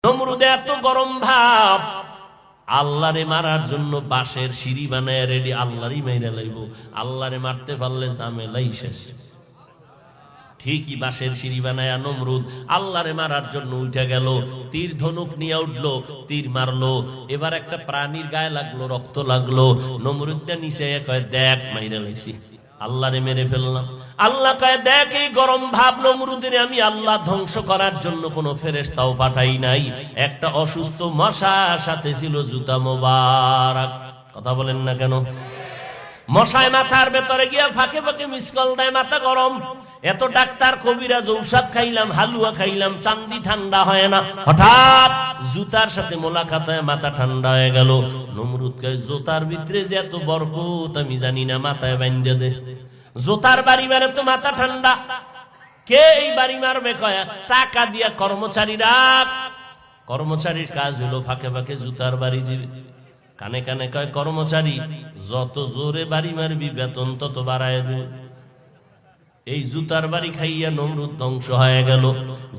নমরুদে এত গরম ভাব, আল্লাহরে মারার জন্য বাঁশের সিঁড়ি বানায় রেডি, আল্লাহরই মাইরা লাইব। আল্লাহরে মারতে পারলে ঝামেলাই শেষ। ঠিকই বাঁশের সিঁড়ি বানায় নমরুদ আল্লাহরে মারার জন্য উঠে গেল, তীর ধনুক নিয়ে উঠলো, তীর মারলো। এবার একটা প্রাণীর গায়ে লাগলো, রক্ত লাগলো। নমরুদটা নিচে কয়, দেখ মাইরা লাইছি, আল্লাহরে মেরে ফেললাম। আল্লাহ কয়, দেখ এই গরম ভাব নমরুদের আমি আল্লাহ ধ্বংস করার জন্য কোনো ফেরেশতাও পাঠাই নাই। একটা অসুস্থ মশা সাথে ছিল, জুতা মোবারক। কথা বলেন না কেন? মশায় মাথার ভেতরে গিয়া ফাঁকে ফাঁকে মিসকল দেয়, মাথা গরম। এত ডাক্তার কবিরাজ ঔষধ খাইলাম, হালুয়া খাইলাম, চান্দি ঠান্ডা হয় না। হঠাৎ জুতার সাথে মোলাকাত হয়, মাথা ঠান্ডা হয়ে গেল। নমরুদ কয়, জোতার ভিতরে যে এত বরকত আমি জানি না, মাথায় বাইন্ধে দে। জোতার বাড়ি মারে তো মাথা ঠান্ডা। কে এই বাড়ি মারবে? কয় টাকা দিয়া কর্মচারী রাখ। কর্মচারীর কাজ হলো ফাঁকে ফাঁকে জুতার বাড়ি দিবে। কানে কানে কয়, কর্মচারী যত জোরে বাড়ি মারবি বেতন তত বাড়ায় দেবে। এই জুতার বাড়ি খাইয়া নমরুদ ধ্বংস হয়ে গেল।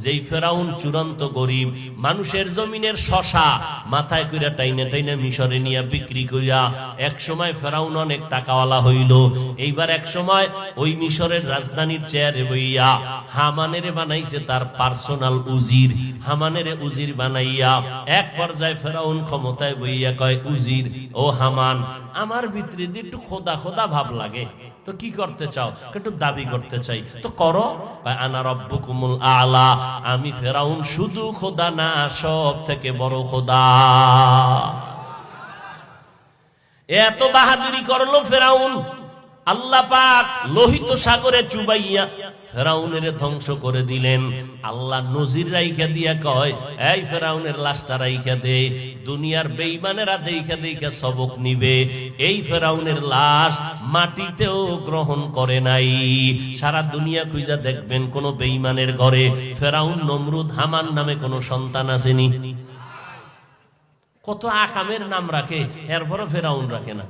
যেই ফেরাউন চূড়ান্ত গরিব, মানুষের জমিনের শশা মাথায় কইরা টাইনে টাইনে মিশরে নিয়ে বিক্রি কইরা এক সময় ফেরাউন অনেক টাকাওয়ালা হইল। এইবার এক সময় ওই মিশরের রাজধানীর চেয়ারে বইয়া হামানেরে বানাইছে তার পার্সোনাল উজির। হামানেরে উজির বানাইয়া এক পর্যায়ে ফেরাউন ক্ষমতায় বইয়া কয়, উজির ও হামান, আমার ভিতরে দিয়ে একটু খোদা খোদা ভাব লাগে, তো কি করতে চাও? একটু দাবি করতে চাই, তো করো। আনা রব্বুকুমুল আলা, আমি ফেরাউন শুধু খোদা না, সব থেকে বড় খোদা। এত বাহাদুরি করলো ফেরাউন, আল্লাহ পাক লোহিত সাগরে চুবাইয়া ফেরাউনের ধ্বংস করে দিলেন। আল্লাহ নজির রাইখা দিয়া কয়, এই ফেরাউনের লাশটা রাইখা দে, দুনিয়ার বেঈমানেরা দেখা দেখা সবক নিবে। এই ফেরাউনের লাশ মাটিতেও গ্রহণ করে নাই। সারা দুনিয়া খুঁজা দেখবেন কোন বেঈমানের ঘরে ফেরাউন, নমরুদ, হামান নামে কোন সন্তান আসেনি। কত আকামের নাম রাখে, এরপরও ফেরাউন রাখে না।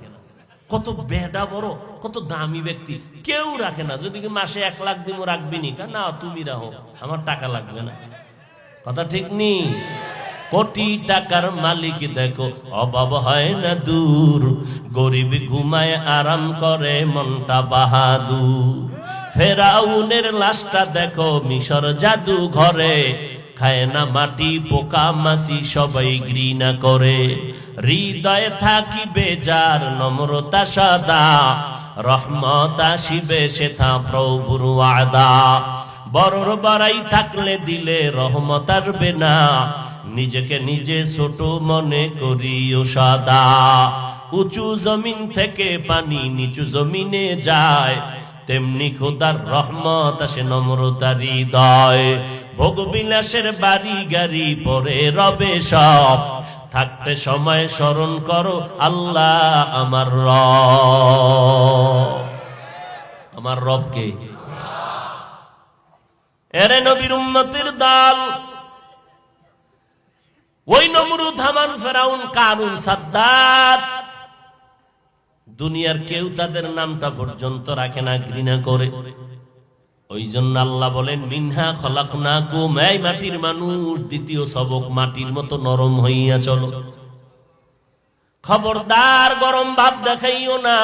কত বেডা বড়, কত দামি ব্যক্তি, কেউ রাখে না। যদি মাসে 1 লাখ দিব, রাখবি নি? না, তুমি রাখো, আমার টাকা লাগবে না। কথা ঠিক নি? কোটি টাকার মালিক দেখো, অভাব হয় না দূর, গরিব ঘুমায় আরাম করে মনটা বাহাদুর। ফেরাউনের লাশটা দেখো মিশর জাদু ঘরে, খায় না মাটি পোকা মাছি সবাই ঘৃণা করে। হৃদয়ে থাকিবে যার নম্রতা সদা, রহমত আসিবে সেথা প্রভুর ওয়াদা। বড়র বড়াই থাকলে দিলে রহমত আসবে না, নিজেকে নিজে ছোট মনে করিও সদা। উঁচু জমিন থেকে পানি নিচু জমিনে যায়, তেমনি খোদার রহমত আসে নম্রতার হৃদয়। ভোগ বিলাসের বাড়ি গাড়ি পরে রবে সব, থাকতে সময় স্মরণ করো আল্লাহ আমার রব। আমার রবকে? এরে নবীর উম্মতের দল, ওই নমরুদ, হামান, ফেরাউন, কারুন, সাদ্দাত, দুনিয়ার কেউ তাদের নামটা পর্যন্ত রাখে না, ঘৃণা করে। ওই জন্য আল্লাহ বলেন, মিনহা খলাকনাকুম, এই মাটির মানুষ, দ্বিতীয় সবক, মাটির মতো নরম হইয়া চলো। খবরদার গরম ভাব দেখাইও না।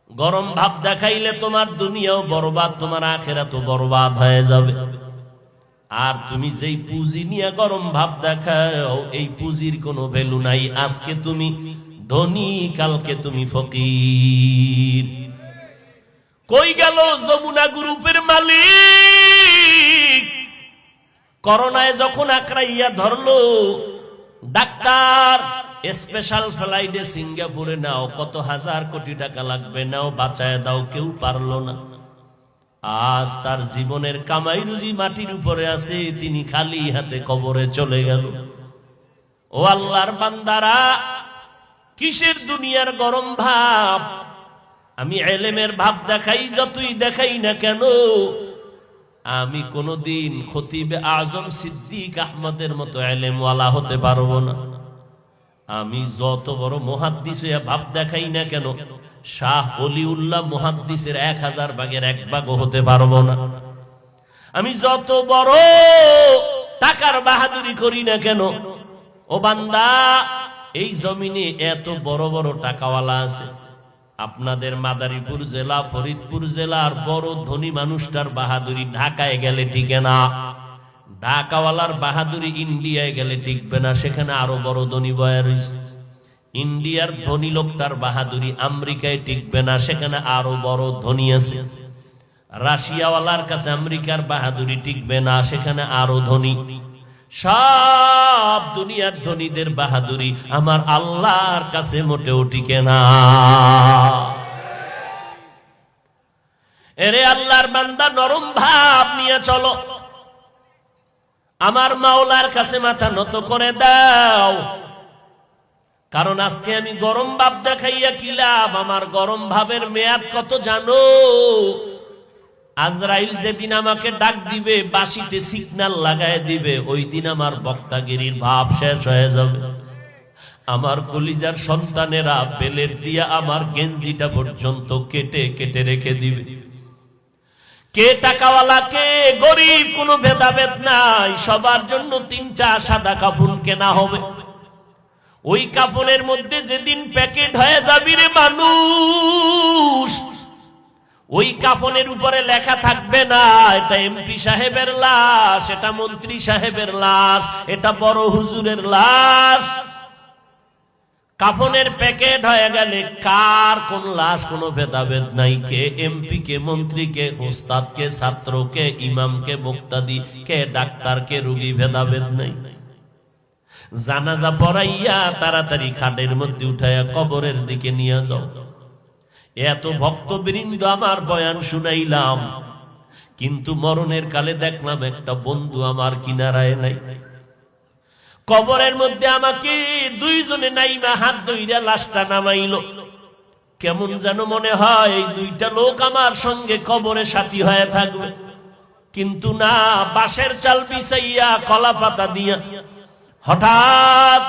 গরম ভাব দেখাইলে তোমার দুনিয়াও বরবাদ, তোমার আখিরাতও বরবাদ হয়ে যাবে। আর তুমি যেই পুঁজি নিয়ে গরম ভাব দেখাও, এই পুঁজির কোনো ভ্যালু নাই। আজকে তুমি ধনী, কালকে তুমি ফকির। কই গেল যমুনা গ্রুপের মালিক? করোনায় যখন আক্রাইয়া ধরলো, ডাক্তার স্পেশাল ফ্লাইটে সিঙ্গাপুরে নাও, কত হাজার কোটি টাকা লাগবে, নাও, বাঁচায় দাও, কেউ পারলো না। আজ তার জীবনের কামাই রুজি মাটির উপরে আছে, তিনি খালি হাতে কবরে চলে গেল। ও আল্লাহর বান্দারা, কিসের দুনিয়ার গরম ভাব? আমি এলেমের ভাব দেখাই, যতই দেখাই না কেন, আমি কোনদিন খতিবে আজম সিদ্দিক আহমদের মতো এলেমওয়ালা হতে পারবো না। আমি যত বড় মুহাদ্দিস হইয়া ভাব দেখাই না কেন, শাহ ওলিউল্লাহ মুহাদ্দিসের 1000 ভাগের 1 ভাগও হতে পারবো না। আমি যত বড় টাকার বাহাদুরি করি না কেন? ও বান্দা, এই জমিনে এত বড় বড় টাকাওয়ালা আছে। আপনাদের মাদারীপুর জেলা, ফরিদপুর জেলার বড় ধনী মানুষটার বাহাদুরি ঢাকায় গেলে টিকে না। ঢাকাওয়ালার বাহাদুরি ইন্ডিয়ায় গেলে টিকবে না, সেখানে আরো বড় ধনী বয়া রয়েছে। ইন্ডিয়ার ধনী লোকটার বাহাদুরি আমেরিকায় টিকবে না, সেখানে আরো বড় ধনী আছে। রাশিয়াওয়ালার কাছে আমেরিকার বাহাদুরি টিকবে না, সেখানে আরো ধনী। সব দুনিয়ার ধনীদের বাহাদুরি আমার আল্লাহর কাছে মোটেও টিকে না। এরে আল্লাহর বান্দা, নরম ভাব নিয়ে চলো, আমার মাওলার কাছে মাথা নত করে দাও। কারণ আজকে আমি গরম ভাব দেখাইয়া কি লাভ? আমার গরম ভাবের মেয়াদ কত জানো? আজরাইল যেদিন আমাকে ডাক দিবে, বাঁশিতে সিগন্যাল লাগায় দিবে, ওই দিন আমার বক্তাগিরির ভাব শেষ হয়ে যাবে। আমার কলিজার সন্তানেরা বেলের দিয়া আমার গেঞ্জিটা পর্যন্ত কেটে কেটে রেখে দিবে। কে টাকাওয়ালা কে গরিব কোনো ভেদাভেদ নাই, সবার জন্য 3টা সাদা কাপড় কেনা হবে। ওই কাপড়ের মধ্যে যেদিন প্যাকেট হয়ে যাবি রে মানুষ, ওই কাফনের উপরে লেখা থাকবে না এটা এমপি সাহেবের লাশ, এটা মন্ত্রী সাহেবের লাশ, এটা বড় হুজুরের লাশ। কাফনের প্যাকেট হয়ে গেলে কার কোন লাশ কোনো ভেদাভেদ নাই। কে এমপি, কে মন্ত্রী, কে ওস্তাদ, কে ছাত্র, কে ইমাম, কে মুক্তাদি, কে ডাক্তার, কে রোগী, ভেদাভেদ নাই। জানাজা পড়াইয়া তাড়াতাড়ি খাটের মধ্যে উঠাইয়া কবরের দিকে নিয়ে যাও। এত ভক্তবৃন্দ আমার বয়ান শুনাইলাম, কিন্তু মরণের কালে দেখলাম একটা বন্ধু আমার কিনারায় নাই। কবরের মধ্যে আমাকে 2 জনে নাইমা হাত ধইরা লাশটা নামাইলো। কেমন যেন মনে হয় এই 2টা লোক আমার সঙ্গে কবরে সাথী হয়ে থাকবে, কিন্তু না, বাঁশের চাল বিছাইয়া কলা পাতা দিয়া হঠাৎ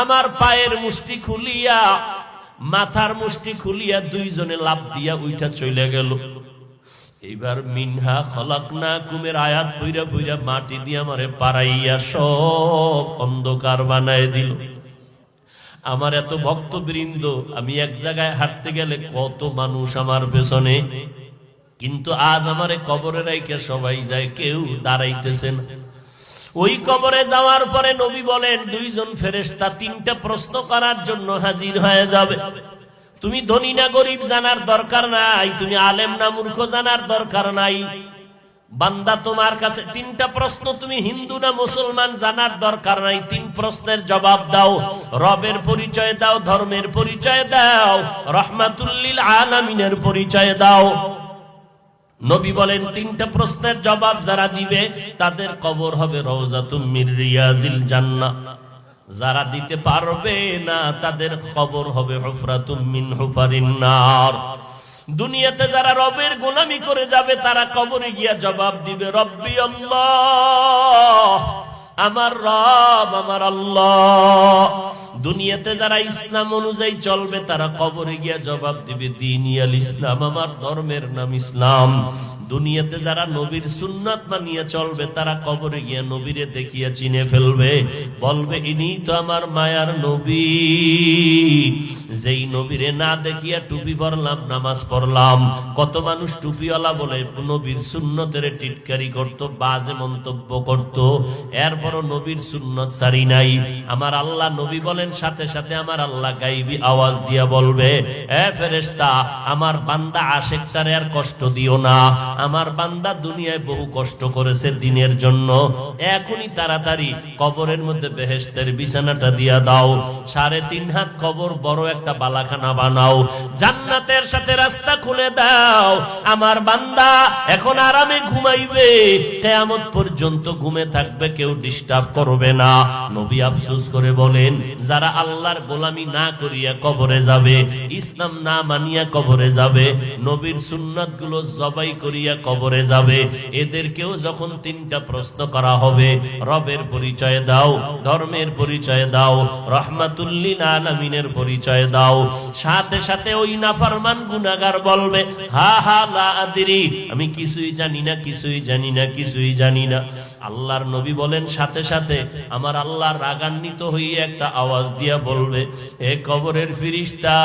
আমার পায়ের মুষ্টি খুলিয়া, মাথার মুষ্টি খুলিয়া 2 জনে লাফ দিয়া উইঠা চলে গেল। এইবার মিনহা খলাকনাকুমের আয়াত পইরা পইরা মাটি দিয়া আমারে পাড়াইয়া সব অন্ধকার বানায় দিল। আমার এত ভক্তবৃন্দ, আমি এক জায়গায় হাঁটতে গেলে কত মানুষ আমার পেছনে, কিন্তু আজ আমারে কবরে রাইখা সবাই যায়, কেউ দাঁড়াইতেছে না। ওই কবরে যাওয়ার পরে নবী বলেন 2 জন ফেরেশতা 3টা প্রশ্ন করার জন্য হাজির হয়ে যাবে। তুমি ধনী না গরিব জানার দরকার নাই, তুমি আলেম না মূর্খ জানার দরকার নাই। বান্দা, তোমার কাছে 3টা প্রশ্ন, তুমি হিন্দু না মুসলমান জানার দরকার নাই। 3 প্রশ্নের জবাব দাও। রবের পরিচয় দাও, ধর্মের পরিচয় দাও, রহমাতুল লিল আলামিনের পরিচয় দাও। নবী বলেন 3টা প্রশ্নের জবাব যারা দিবে তাদের কবর হবে রওজাতুম মির রিয়াজিল জান্নাহ। যারা দিতে পারবে না তাদের কবর হবে হুফরাতুম মিন হুফারিন নার। দুনিয়াতে যারা রবের গোলামি করে যাবে তারা কবরে গিয়া জবাব দিবে, রব্বি আল্লাহ, আমার রব আমার আল্লাহ। দুনিয়াতে যারা ইসলাম অনুযায়ী চলবে তারা কবরে গিয়া জবাব দিবে, দীনিয়াল ইসলাম, আমার ধর্মের নাম ইসলাম। দুনিয়াতে যারা নবীর সুন্নাত মানিয়ে চলবে তারা কবরে গিয়া নবীরে দেখিয়া চিনে ফেলবে, বলবে ইনি তো আমার মায়ার নবী। যেই নবীরে না দেখিয়া টুপি পরলাম, নামাজ পড়লাম। কত মানুষ টুপিওয়ালা বলে নবীর সুন্নতের টিটকারি করত, বাজে মন্তব্য করত, এরপরও নবীর সুন্নত ছাড়ি নাই। আমার আল্লাহ নবী বলেন সাথে সাথে আমার আল্লাহ গাইবি আওয়াজ দিয়া বলবে, এ ফেরেশতা, আমার বান্দা আশেকটারে আর কষ্ট দিও না। আমার বান্দা দুনিয়ায় বহু কষ্ট করেছে দিনের জন্য, এখনই তাড়াতাড়ি কবরের মধ্যে বেহেশতের বিছানাটা দিয়া দাও। 3.5 হাত কবর বড় একটা বালাখানা বানাও, জান্নাতের সাথে রাস্তা খুলে দাও। আমার বান্দা এখন আরামে ঘুমাইবে, কিয়ামত পর্যন্ত ঘুমে থাকবে, কেউ ডিস্টার্ব করবে না। নবী আফসোস করে বলেন, যারা আল্লাহর গোলামি না করিয়া কবরে যাবে, ইসলাম না মানিয়া কবরে যাবে, নবীর সুন্নাতগুলো জবাই করিয়া হইয়া কবরে যাবে। এদেরকেও যখন তিনটা প্রশ্ন করা হবে, রবের পরিচয় দাও, ধর্মের পরিচয় দাও, রহমাতুল লিল আলামিনের পরিচয় দাও, সাথে সাথে ওই নাফরমান গুনাহগার বলবে হা হা লা আদরি, আমি কিছুই জানি না, কিছুই জানি না, কিছুই জানি না। আল্লাহর নবী বলেন সাথে সাথে আমার আল্লাহ রাগান্বিত হয়ে একটা আওয়াজ দিয়া বলবে, হে কবরের ফেরেশতা,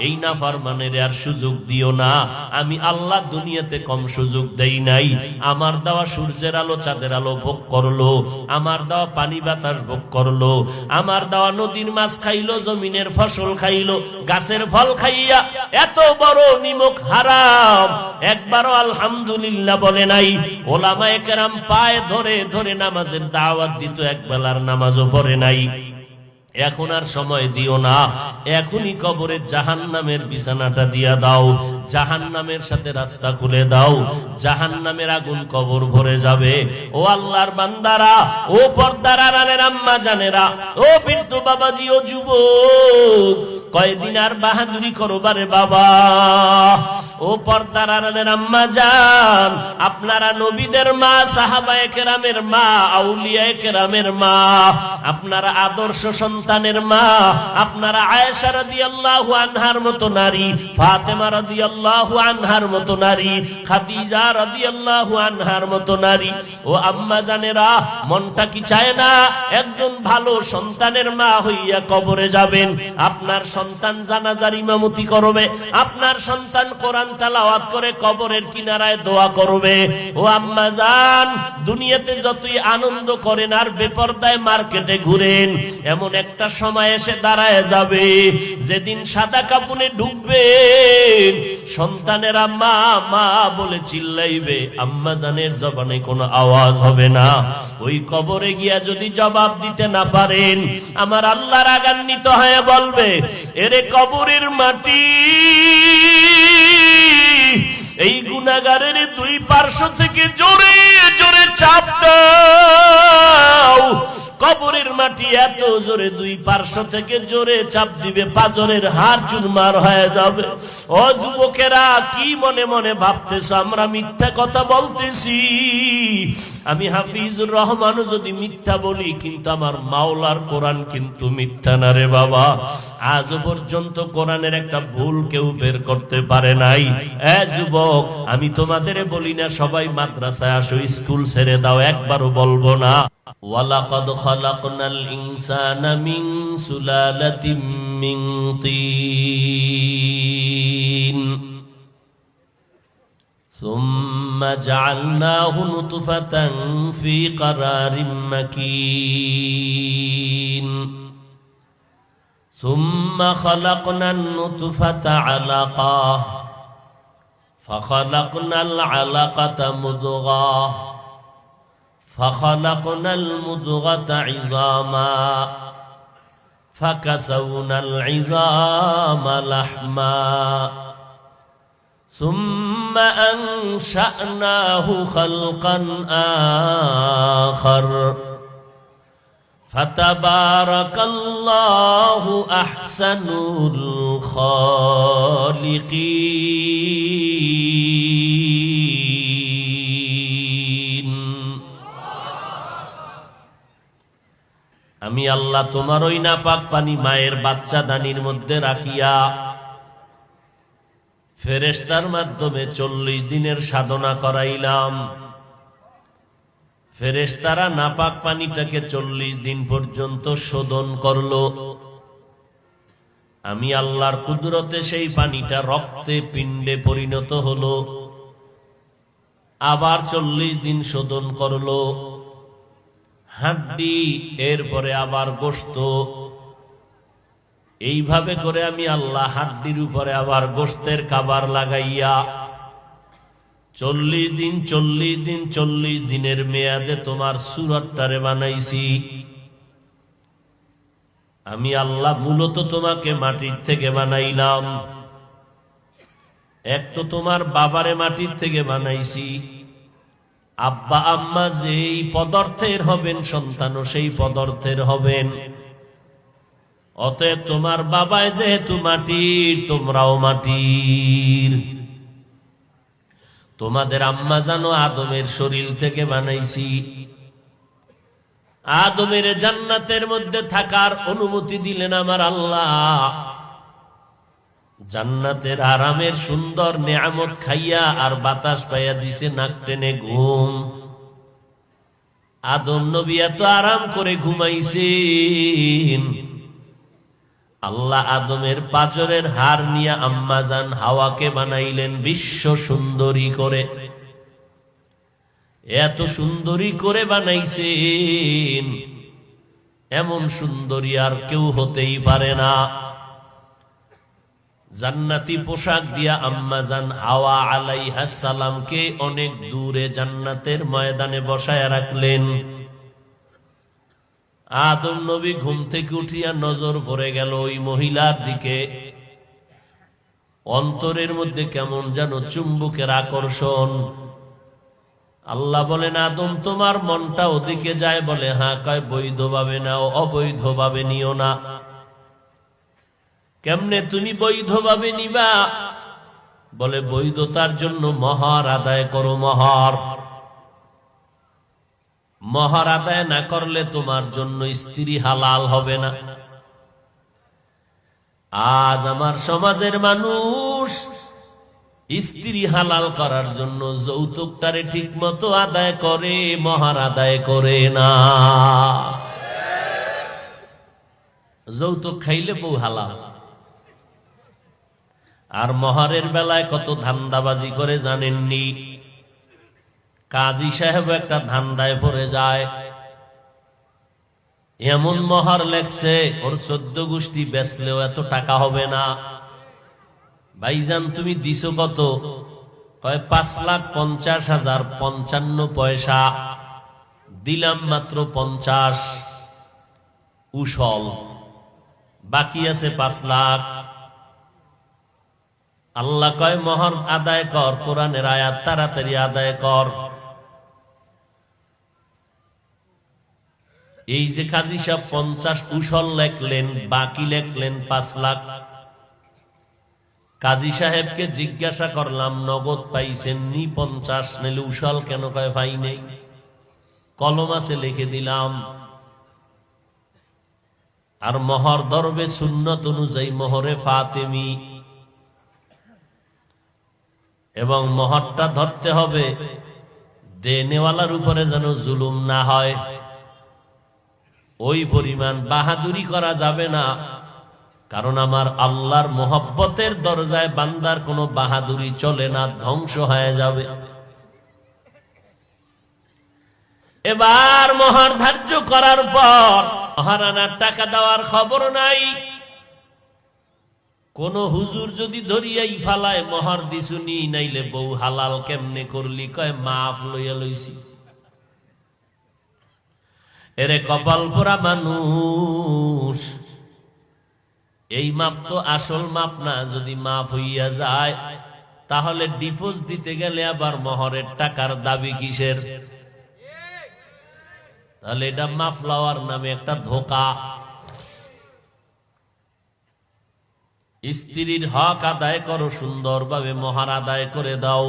এই নাফরমানের আর সুযোগ দিও না। আমি আল্লাহ দুনিয়াতে কম সুযোগ দেই নাই। আমার দেওয়া সূর্যের আলো চাঁদের আলো ভোগ করলো, আমার দেওয়া পানি বাতাস ভোগ করলো, আমার দেওয়া নদীর মাছ খাইলো, জমিনের ফসল খাইলো, গাছের ফল খাইয়া এত বড় নিমক হারাম একবারও আলহামদুলিল্লাহ বলে নাই। ওলামায়ে কেরাম পায়ে ধরে ধরে নামাজের দাওয়াত দিত, একবেলার নামাজও পড়ে নাই। এখন আর সময় দিও না, এখনই কবরে জাহান্নামের বিছানাটা দিয়া দাও, জাহান্নামের সাথে রাস্তা খুলে দাও, জাহান্নামের আগুন কবর ভরে যাবে। ও আল্লাহর বান্দারা, ও পর্দার আড়ালের আম্মা জানেরা, ও বৃদ্ধ বাবাজি, ও যুবক, কয়দিন আর বাহাদুরি করবারে বাবা। ও পর্দার আড়ালের আম্মা জান, আপনারা নবীদের মা, সাহাবায়ে কেরামের মা, আউলিয়ায়ে কেরামের মা, আপনারা আদর্শ সন্তানের মা, আপনারা আয়েশা রাদিয়াল্লাহু আনহার মতো নারী, ফাতেমা রাদিয়াল্লাহু আনহার মতো নারী, খাদিজা রাদিয়াল্লাহু আনহার মতো নারী। ও আম্মা জানেরা, মনটা কি চায় না একজন ভালো সন্তানের মা হইয়া কবরে যাবেন? আপনার সন্তান জানাজার ইমামতি করবে, আপনার সন্তান কোরআন তেলাওয়াত করে কবরের কিনারায় দোয়া করবে। ও আম্মা জান, দুনিয়াতে যতই আনন্দ করেন আর বেপরদায় মার্কেটে ঘুরেন, এমন একটা সময় এসে দাঁড়ায় যাবে যেদিন সাদা কাপুনে ঢুকবেন, সন্তানেরা মা মা বলে চিল্লাইবে, আম্মা জানের জবানে কোনো আওয়াজ হবে না। ওই কবরে গিয়া যদি জবাব দিতে না পারেন, আমার আল্লাহ রাগান্বিত হয়ে বলবে, এরে কবরের মাটি, এই গুনাহগারের দুই পার্শ্ব থেকে জোরে জোরে চাপ দাও। কবরের মাটি এত জোরে দুই পার্শ্ব থেকে জোরে চাপ দিবে, পাজরের হাড় চুরমার হয়ে যাবে। ও যুবকেরা, কি মনে মনে ভাবতেছো আমরা মিথ্যা কথা বলতেছি? আমি হাফিজুর রহমান যদি মিথ্যা বলি, কিন্তু আমার মাওলার কোরআন কিন্তু মিথ্যা না রে বাবা। আজও পর্যন্ত কোরআনের একটা ভুল কেউ বের করতে পারে নাই। এ যুবক, আমি তোমাদের বলি না সবাই মাদ্রাসায় আসো, স্কুল ছেড়ে দাও, একবারও বলবো না। ওয়ালাকাদ খালাকনাল ইনসানা মিন সুলালাতিন মিন তিন ثم جعلناه نطفة في قرار مكين ثم خلقنا النطفة علقة فخلقنا العلقة مضغة فخلقنا المضغة عظاما فكسونا العظام لحما ثم أنشأناه خلقا آخر فتبارك الله أحسن الخالقين। আমি আল্লাহ তোমার ওই নাপাক পানি মায়ের বাচ্চা দানির মধ্যে রাখিয়া ফেরেশতার মাধ্যমে 40 দিনের সাধনা করাইলাম। ফেরেশতারা নাপাক পানিটাকে 40 দিন পর্যন্ত শোধন করলো। আমি আল্লাহর কুদরতে সেই পানিটা রক্তে পিণ্ডে পরিণত হলো। আবার 40 দিন শোধন করলো, হাড্ডি, এরপরে আবার গোশত। এইভাবে করে আমি আল্লাহ হাড্ডির উপরে আবার গোশতের কাবার লাগাইয়া 40 দিন 40 দিন 40 দিনের মেয়াদে তোমার সুরতটারে বানাইছি। আমি আল্লাহ মূলত তোমাকে মাটির থেকে বানাইলাম। এক তো তোমার বাবারে মাটির থেকে বানাইছি, আব্বা আম্মা যেই পদার্থের হবেন সন্তানও সেই পদার্থের হবেন। অতএব তোমার বাবায় যেহেতু মাটির, তোমরাও মাটির। তোমাদের আম্মা জানো আদমের শরীর থেকে বানাইছি। আদমের জান্নাতের মধ্যে থাকার অনুমতি দিলেন আমার আল্লাহ। জান্নাতের আরামের সুন্দর নেয়ামত খাইয়া আর বাতাস পাইয়া দিছে নাক টেনে ঘুম। আদম নবী এত আরাম করে ঘুমাইছেন, আল্লাহ আদমের পাঁজরের হাড় নিয়ে আম্মাজান হাওয়াকে বানাইলেন বিশ্ব সুন্দরী করে। এত সুন্দরী করে বানাইছেন, এমন সুন্দরী আর কেউ হতেই পারে না। জান্নাতি পোশাক দিয়া আম্মাজান হাওয়া আলাইহিস সালামকে অনেক দূরে জান্নাতের ময়দানে বসায় রাখলেন। আদম নবী ঘুম থেকে উঠিয়া নজর পড়ে গেল ওই মহিলার দিকে। অন্তরের মধ্যে কেমন যেন চুম্বকের আকর্ষণ। আল্লাহ বলেন, আদম তোমার মনটা ওদিকে যায়? বলে হ্যাঁ। কয় বৈধভাবে নাও, অবৈধভাবে নিও না। কেমনে তুমি বৈধভাবে নিবা? বলে বৈধতার জন্য মহর আদায় করো। মহর আদায় না করলে তোমার জন্য স্ত্রী হালাল হবে না। আজ আমার সমাজের মানুষ স্ত্রী হালাল করার জন্য যৌতুকটারে ঠিক মতো আদায় করে, মহর আদায় করে না। যৌতুক খাইলে বউ হালাল। আর মহরের বেলায় কত ধান্দাবাজি করে জানেননি? কাজী সাহেব একটা ধান্দায় পড়ে যায়, এমন মহর লেখছে ওর 14 গোষ্ঠী বেচলেও এত টাকা হবে না। ভাইজান তুমি দিছো কত? কয় 5,50,055 পয়সা। দিলাম মাত্র 50 উসল, বাকি আছে 5 লাখ। আল্লাহ কয় মহর আদায় কর, কোরআনের আয়াত, তাড়াতাড়ি আদায় কর। এই যে কাজী সাহেব 50 উসল লেখলেন, বাকি লেখলেন 5 লাখ। কাজী সাহেবকে জিজ্ঞাসা করলাম নগদ পাইছেন নি 50? নিলে উসল কেন? কয় পাই নেই, কলম আছে লিখে দিলাম। আর মহর ধরবে সুন্নত অনুযায়ী মোহরে ফাতেমি, এবং মহরটা ধরতে হবে দেনেওয়ালার উপরে যেন জুলুম না হয়। ওই পরিমাণ বাহাদুরি করা যাবে না, কারণ আমার আল্লাহর মোহব্বতের দরজায় বান্দার কোনো বাহাদুরি চলে না, ধ্বংস হয়ে যাবে। এবার মহর ধার্য করার পর মহারানার টাকা দেওয়ার খবর নাই। কোন হুজুর যদি ধরিয়াই ফালায় মহর দিছুনি, নাইলে বউ হালাল কেমনে করলি? কয় মাফ লইয়া লইছি। এরে কপাল পোড়া মানুষ, এই মাপ তো আসল মাপ না। যদি মাপ হইয়া যায় তাহলে ডিভোর্স দিতে গেলে আবার মহরের টাকার দাবি কিসের? তাহলে এটা মাফ লওয়ার নামে একটা ধোঁকা। স্ত্রীর হক আদায় করো, সুন্দরভাবে মহর আদায় করে দাও,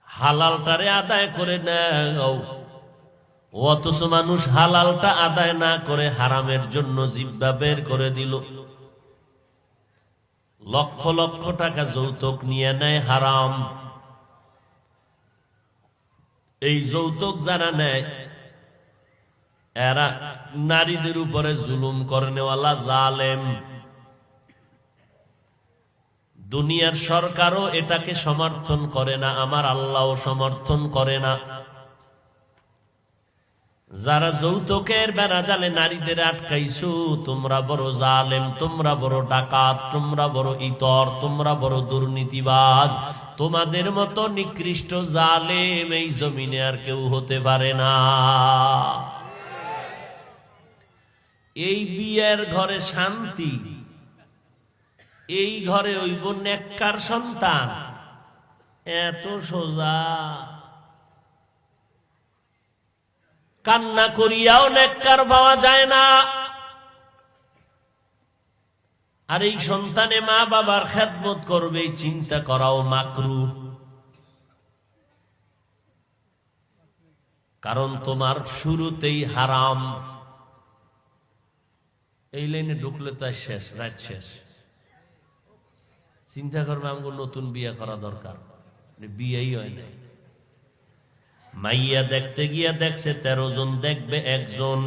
হালালটারে আদায় করে নাও। অথচ মানুষ হালালটা আদায় না করে হারামের জন্য জিহ্বা বের করে দিল। লক্ষ লক্ষ টাকা যৌতুক নিয়ে নেয় হারাম। এই যৌতুক যারা নেয় এরা নারীদের উপরে জুলুম করেনেওয়ালা জালেম। দুনিয়ার সরকারও এটাকে সমর্থন করে না, আমার আল্লাহও সমর্থন করে না। যারা যৌতুকের বেড়া জালে নারীদের আটকাইছো, তোমরা বড় জালেম, তোমরা বড় ডাকাত, তোমরা বড় ইতর, তোমরা বড় দুর্নীতিবাজ। তোমাদের মতো নিকৃষ্ট জালেম এই জমিনে আর কেউ হতে পারে না। এই বিয়ের ঘরে শান্তি, এই ঘরে হইব নেককার সন্তান, এত সোজা। কান্না করিয়াও নেককার পাওয়া যায় না। আর এই সন্তানে মা বাবার খেদমত করবে চিন্তা করাও মাকরু। কারণ তোমার শুরুতেই হারাম। এই লাইনে ঢুকলে তো আর শেষ, রাত শেষ। চিন্তা করবে আমাকে নতুন বিয়ে করা দরকার, বিয়েই হয় না। মাইয়া দেখতে গিয়া দেখছে 13 জন, দেখবে একজন।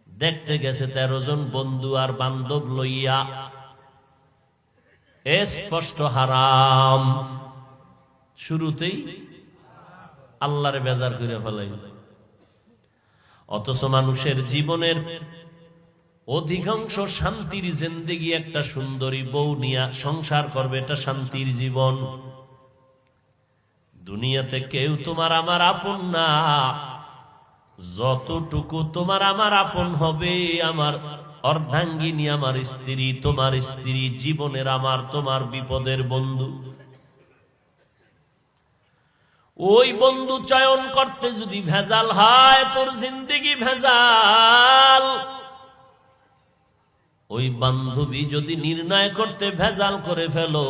দেখতে গেছে 13 জন বন্ধু আর বান্ধব লইয়া, স্পষ্ট হারাম। শুরুতেই আল্লাহরে বেজার করে ফেলাই। অথচ মানুষের জীবনের অধিকাংশ শান্তির জিন্দেগি একটা সুন্দরী বউ নিয়া সংসার করবে, এটা শান্তির জীবন। দুনিয়াতে কেউ তোমার আমার আপন না। যতটুকু তোমার আমার আপন হবে, আমার অর্ধাঙ্গিনী, আমার স্ত্রী, তোমার স্ত্রী, জীবনের আমার তোমার বিপদের বন্ধু। ওই বন্ধু চয়ন করতে যদি ভেজাল হয়, তোর জিন্দেগি ভেজাল। ওই বান্ধবী যদি নির্ণয় করতে ভেজাল করে ফেলো,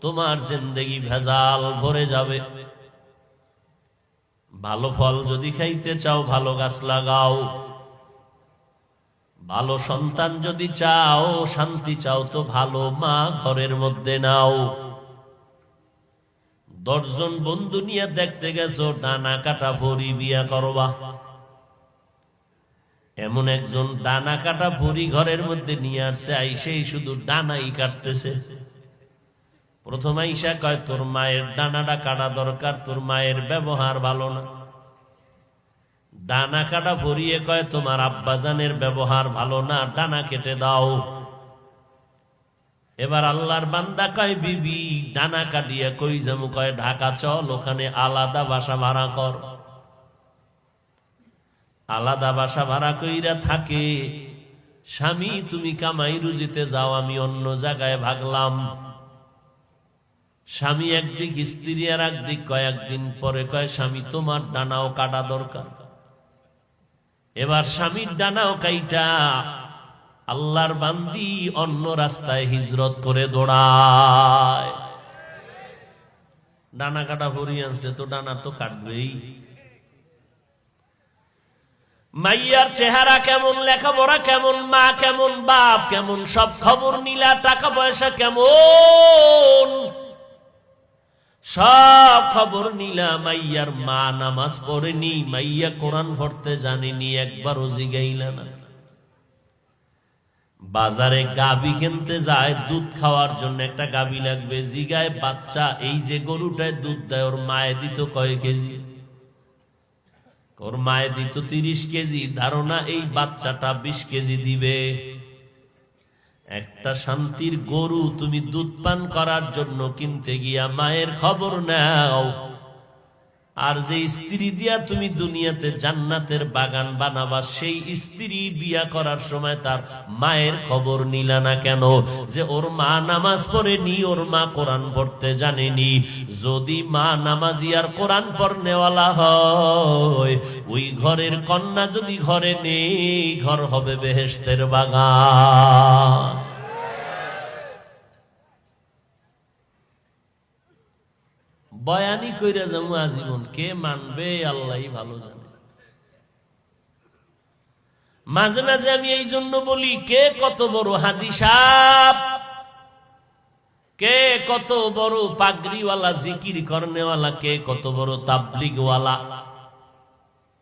তোমার জিন্দেগি ভেজাল ভরে যাবে। ভালো ফল যদি খাইতে চাও, ভালো গাছ লাগাও। ভালো সন্তান যদি চাও, শান্তি চাও, তো ভালো মা ঘরের মধ্যে নাও। 10 জন বন্ধু নিয়ে দেখতে গেছো, ডানা কাটা পরি বিয়া করবা। এমন একজন ডানা কাটা পরি ঘরের মধ্যে নিয়ে আসছে, আইসেই শুধু ডানাই কাটতেছে। প্রথম আইসা কয়, তোর মায়ের ডানাটা কাটা দরকার, তোর মায়ের ব্যবহার ভালো না। ডানা কাটা পরিয়ে কয়, তোমার আব্বাজানের ব্যবহার ভালো না, ডানা কেটে দাও। এবার আল্লাহর বান্দা কয়, বিবি ডানা কাটিয়ে কই যামু? কয়, ঢাকা চল, ওখানে আলাদা বাসা ভাড়া কর। আলাদা বাসা ভাড়া কইরা থাকে। স্বামী তুমি কামাই রুজিতে যাও, আমি অন্য জায়গায় ভাগলাম। স্বামী একদিক, স্ত্রী আর একদিক। কয়েকদিন পরে কয়, স্বামী তোমার ডানাও কাটা দরকার। এবার স্বামীর ডানাও কাইটা আল্লাহর বান্দি অন্য রাস্তায় হিজরত করে দৌড়ায়। ডানা কাটা ভরি আনছে, তো ডানা তো কাটবেই। মাইয়ার চেহারা কেমন, লেখাপড়া কেমন, মা কেমন, বাপ কেমন, সব খবর নিলা। টাকা পয়সা কেমন, সব খবর নিলা। মাইয়ার মা নামাজ পড়েনি, মাইয়া কোরআন পড়তে জানেনি, একবারও জিগাইলা না। বাজারে গাবি কিনতে যায়, দুধ খাওয়ার জন্য একটা গাবি লাগবে। জিগায় বাচ্চা, এই যে গরুটায় দুধ দেয়, ওর মায়ে দিত কয় কেজি? ওর মায়ে দিত 30 কেজি। ধারণা এই বাচ্চাটা 20 কেজি দিবে। একটা শান্তির গরু তুমি দুধ পান করার জন্য কিনতে গিয়া মায়ের খবর নাও। আর যে স্ত্রী দিয়া তুমি দুনিয়াতে জান্নাতের বাগান বানাবা, সেই স্ত্রী বিয়া করার সময় তার মায়ের খবর নিলা না কেন? যে ওর মা নামাজ পড়েনি, ওর মা কোরআন পড়তে জানেনি। যদি মা নামাজি আর কোরআন পড়নেওয়ালা হয়, ওই ঘরের কন্যা যদি ঘরে নেই, ঘর হবে বেহেশতের বাগান। বয়ানি কইরা যাবো আজীবন, কে মানবে আল্লাহই ভালো জানে। মাঝে মাঝে আমি এই জন্য বলি, কে কত বড় হাজি সাহেব, কে কত বড় পাগড়িওয়ালা, জিকির করনেওয়ালা, কে কত বড় তাবলিগওয়ালা,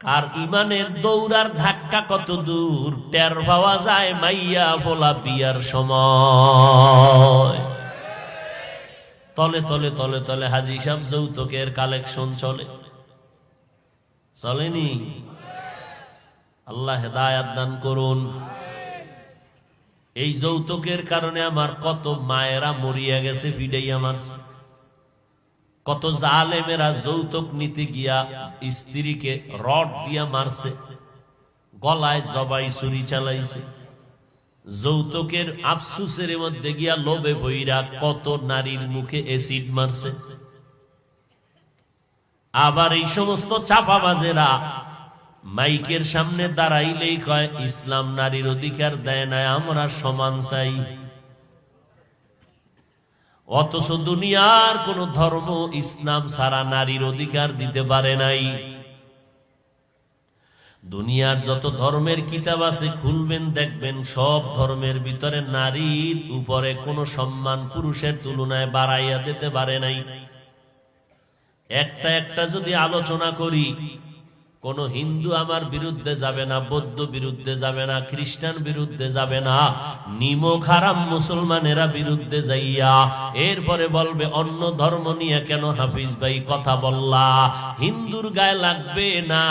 কার ইমানের দৌড়ার ধাক্কা কত দূর টের পাওয়া যায় মাইয়া বলা বিয়ার সময়। তলে তলে তলে তলে হাজি সাহেব যৌতুকের কালেকশন চলে, চলেনি? আল্লাহ হেদায়াত দান করুন। এই যৌতুকের কারণে আমার কত মায়েরা মরিয়া গেছে ফিডাইয়া মারছে। কত জালেমেরা যৌতুক নিতে গিয়া স্ত্রীকে রড দিয়া মারছে, গলায় জবাই ছুরি চালাইছে। যৌতুকের আফসুসের মধ্যে গিয়া লোভে বইরা কত নারীর মুখে এসিড মারছে। আবার এই সমস্ত চাপাবাজেরা মাইকের সামনে দাঁড়াইলেই কয়, ইসলাম নারীর অধিকার দেয় না, আমরা সমান চাই। অথচ দুনিয়ার কোন ধর্ম ইসলাম সারা নারীর অধিকার দিতে পারে নাই। দুনিয়ার যত ধর্মের কিতাব আছে খুলবেন দেখবেন সব ধর্মের ভিতরে নারীর উপরে কোনো সম্মান পুরুষের তুলনায় বাড়াইয়া দিতে পারে নাই। একটা একটা যদি আলোচনা করি, কোন হিন্দু আমার বিরুদ্ধে যাবে না, বৌদ্ধ বিরুদ্ধে যাবে না, খ্রিস্টান বিরুদ্ধে যাবে না, নিমক হারাম মুসলমানেরা বিরুদ্ধে যাইয়া এরপরে বলবে অন্য ধর্ম নিয়ে কেন হাফিজ ভাই কথা বললা, হিন্দুর গায়ে লাগবে না,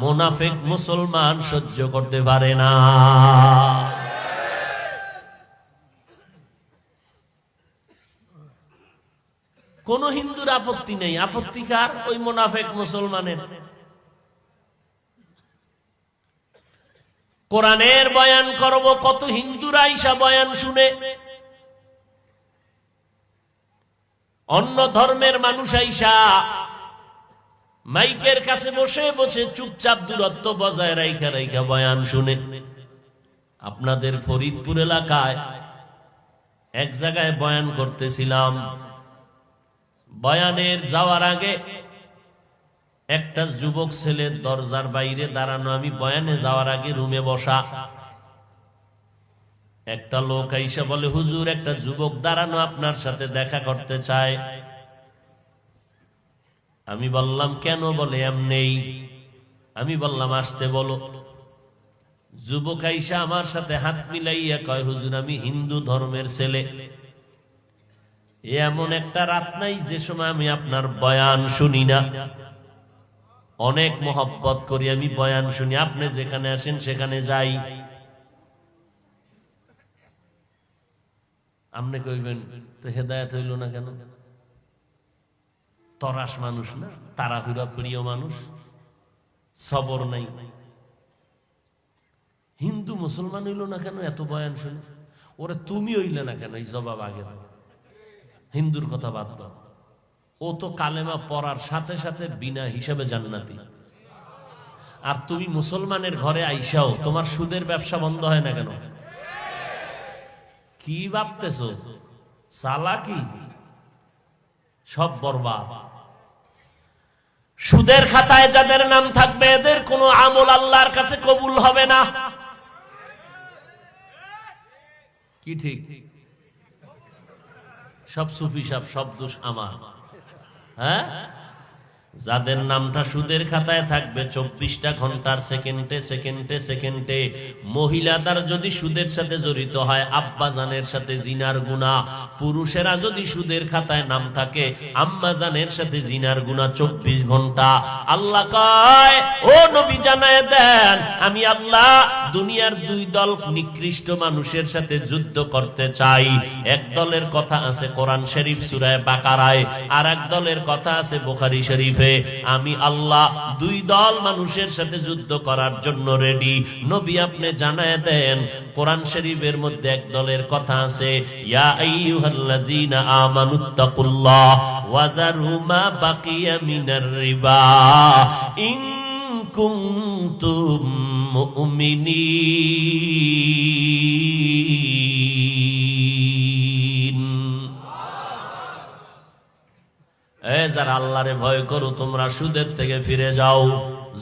মুনাফিক মুসলমান সহ্য করতে পারে না। কোন হিন্দুর আপত্তি নেই, আপত্তিকার ওই মুনাফিক মুসলমানের। কোরআনের বয়ান করব, কত হিন্দুরা আইসা বয়ান শুনে, অন্য ধর্মের মানুষ আইসা মাইকের কাছে বসে বসে চুপচাপ দূরত্ব বজায় রাইখা রাইখা বয়ান শুনে। আপনাদের ফরিদপুর এলাকায় এক জায়গায় বয়ান করতেছিলাম, বয়ানের যাওয়ার আগে একটা যুবক ছেলে দরজার বাইরে দাঁড়ানো, আমি বয়ানে যাওয়ার আগে রুমে বসা, একটা লোক আইসা বলে হুজুর একটা যুবক দাঁড়ানো আপনার সাথে দেখা করতে চায়। আমি বললাম কেন? বলে এমনেই। আমি বললাম আসতে বলো। যুবক আইসা আমার সাথে হাত মিলাইয়া কয় হুজুর আমি হিন্দু ধর্মের ছেলে, এমন একটা রাত নাই যে সময় আমি আপনার বয়ান শুনি না, অনেক মহব্বত করি আমি বয়ান শুনি, আপনি যেখানে আসেন সেখানে যাই। আপনি কইবেন তো হেদায়েত হইল না কেন? তরাস মানুষ না, তাড়াহুড়া প্রিয় মানুষ, সবর নাই। হিন্দু মুসলমান হইল না কেন এত বয়ান শুনি? ওরে তুমি হইলে না কেন? এই জবাব আগে দাও। হিন্দুর কথা বাদ দাও, ও তো কালেমা পড়ার সাথে সাথে বিনা হিসাবে জান্নাতি। আর তুমি মুসলমানের ঘরে আইসাও তোমার সুদের ব্যবসা বন্ধ হয় না কেন? কি ভাবতেছ? চালাকি, সব বরবাদ। সুদের খাতায় যাদের নাম থাকবে এদের কোনো আমল আল্লাহর কাছে কবুল হবে না। কি ঠিক? সব সুফি সাহেব, সব দোষ আমার। হ্যাঁ, যাদের নামটা সুদের খাতায় থাকবে 24টা ঘন্টার সেকেন্ডে সেকেন্ডে সেকেন্ডে, মহিলাদের যদি সুদের সাথে জড়িত হয় আব্বাজানের সাথে জিনার গুনাহ, পুরুষেরা যদি সুদের খাতায় নাম থাকে আম্মাজানের সাথে জিনার গুনাহ 24 ঘন্টা। আল্লাহ কয় ও নবী জানায় দেন আমি আল্লাহ দুনিয়ার দুই দল নিকৃষ্ট মানুষের সাথে যুদ্ধ করতে চাই। এক দলের কথা আছে কোরআন শরীফ সূরা বাকারায়, আর এক দলের কথা আছে বুখারী শরীফে। আমি আল্লাহ দুই দল মানুষের সাথে যুদ্ধ করার জন্য রেডি। নবী আপনি জানায় দেন কোরআন শরীফের মধ্যে এক দলের কথা আছে ইয়া আইয়ুহাল্লাযীনা আমানুত্তাকুল্লাহ ওয়া যারু মা বাকিয়া মিনার রিবা ইন কুনতুম মুমিনিন। যারা আল্লাহরে ভয় করো তোমরা সুদের থেকে ফিরে যাও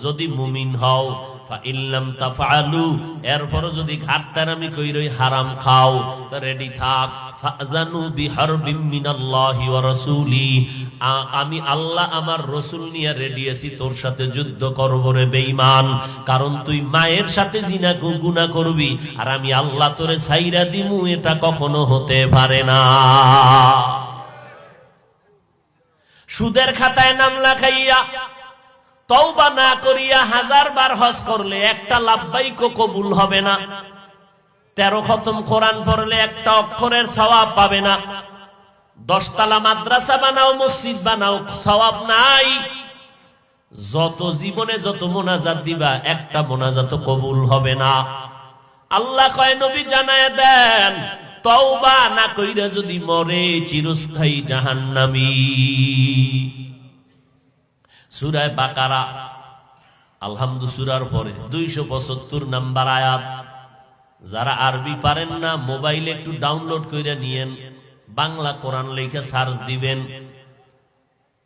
যদি মুমিন হও। ফাইল্লাম তাফআলু, এরপরও যদি ঘাটতারামি কইরই হারাম খাও তা রেডি থাক। ফাযানু বিহারবিম মিনাল্লাহি ওয়া রাসূলি, আমি আল্লাহ আমার রাসূল নিয়ে রেডি আছি তোর সাথে যুদ্ধ করব রে বেঈমান। কারণ তুই মায়ের সাথে জিনা গুনাহ করবি আর আমি আল্লাহ তোরে ছাইরা দিমু, এটা কখনো হতে পারে না। সুদের খাতায় নাম লেখাইয়া তওবা না করিয়া 1000 বার হজ করলে একটা লাব্বাইক কবুল হবে না। 13 খতম কোরআন পড়লে একটা অক্ষরের সওয়াব পাবে না। 10 তলা মাদ্রাসা বানাও, মসজিদ বানাও, সওয়াব নাই। যত জীবনে যত মোনাজাত দিবা একটা মোনাজাত কবুল হবে না। আল্লাহ কয় নবী জানায় দেন তওবা না কইরা যদি মরে চিরস্থায়ী জাহান্নামী। সূরা বাকারা আলহামদু সূরার পরে 275 নাম্বার আয়াত। যারা আরবি পারেন না মোবাইলে একটু ডাউনলোড কইরা নিয়েন, বাংলা কোরআন লেখা সার্চ দিবেন,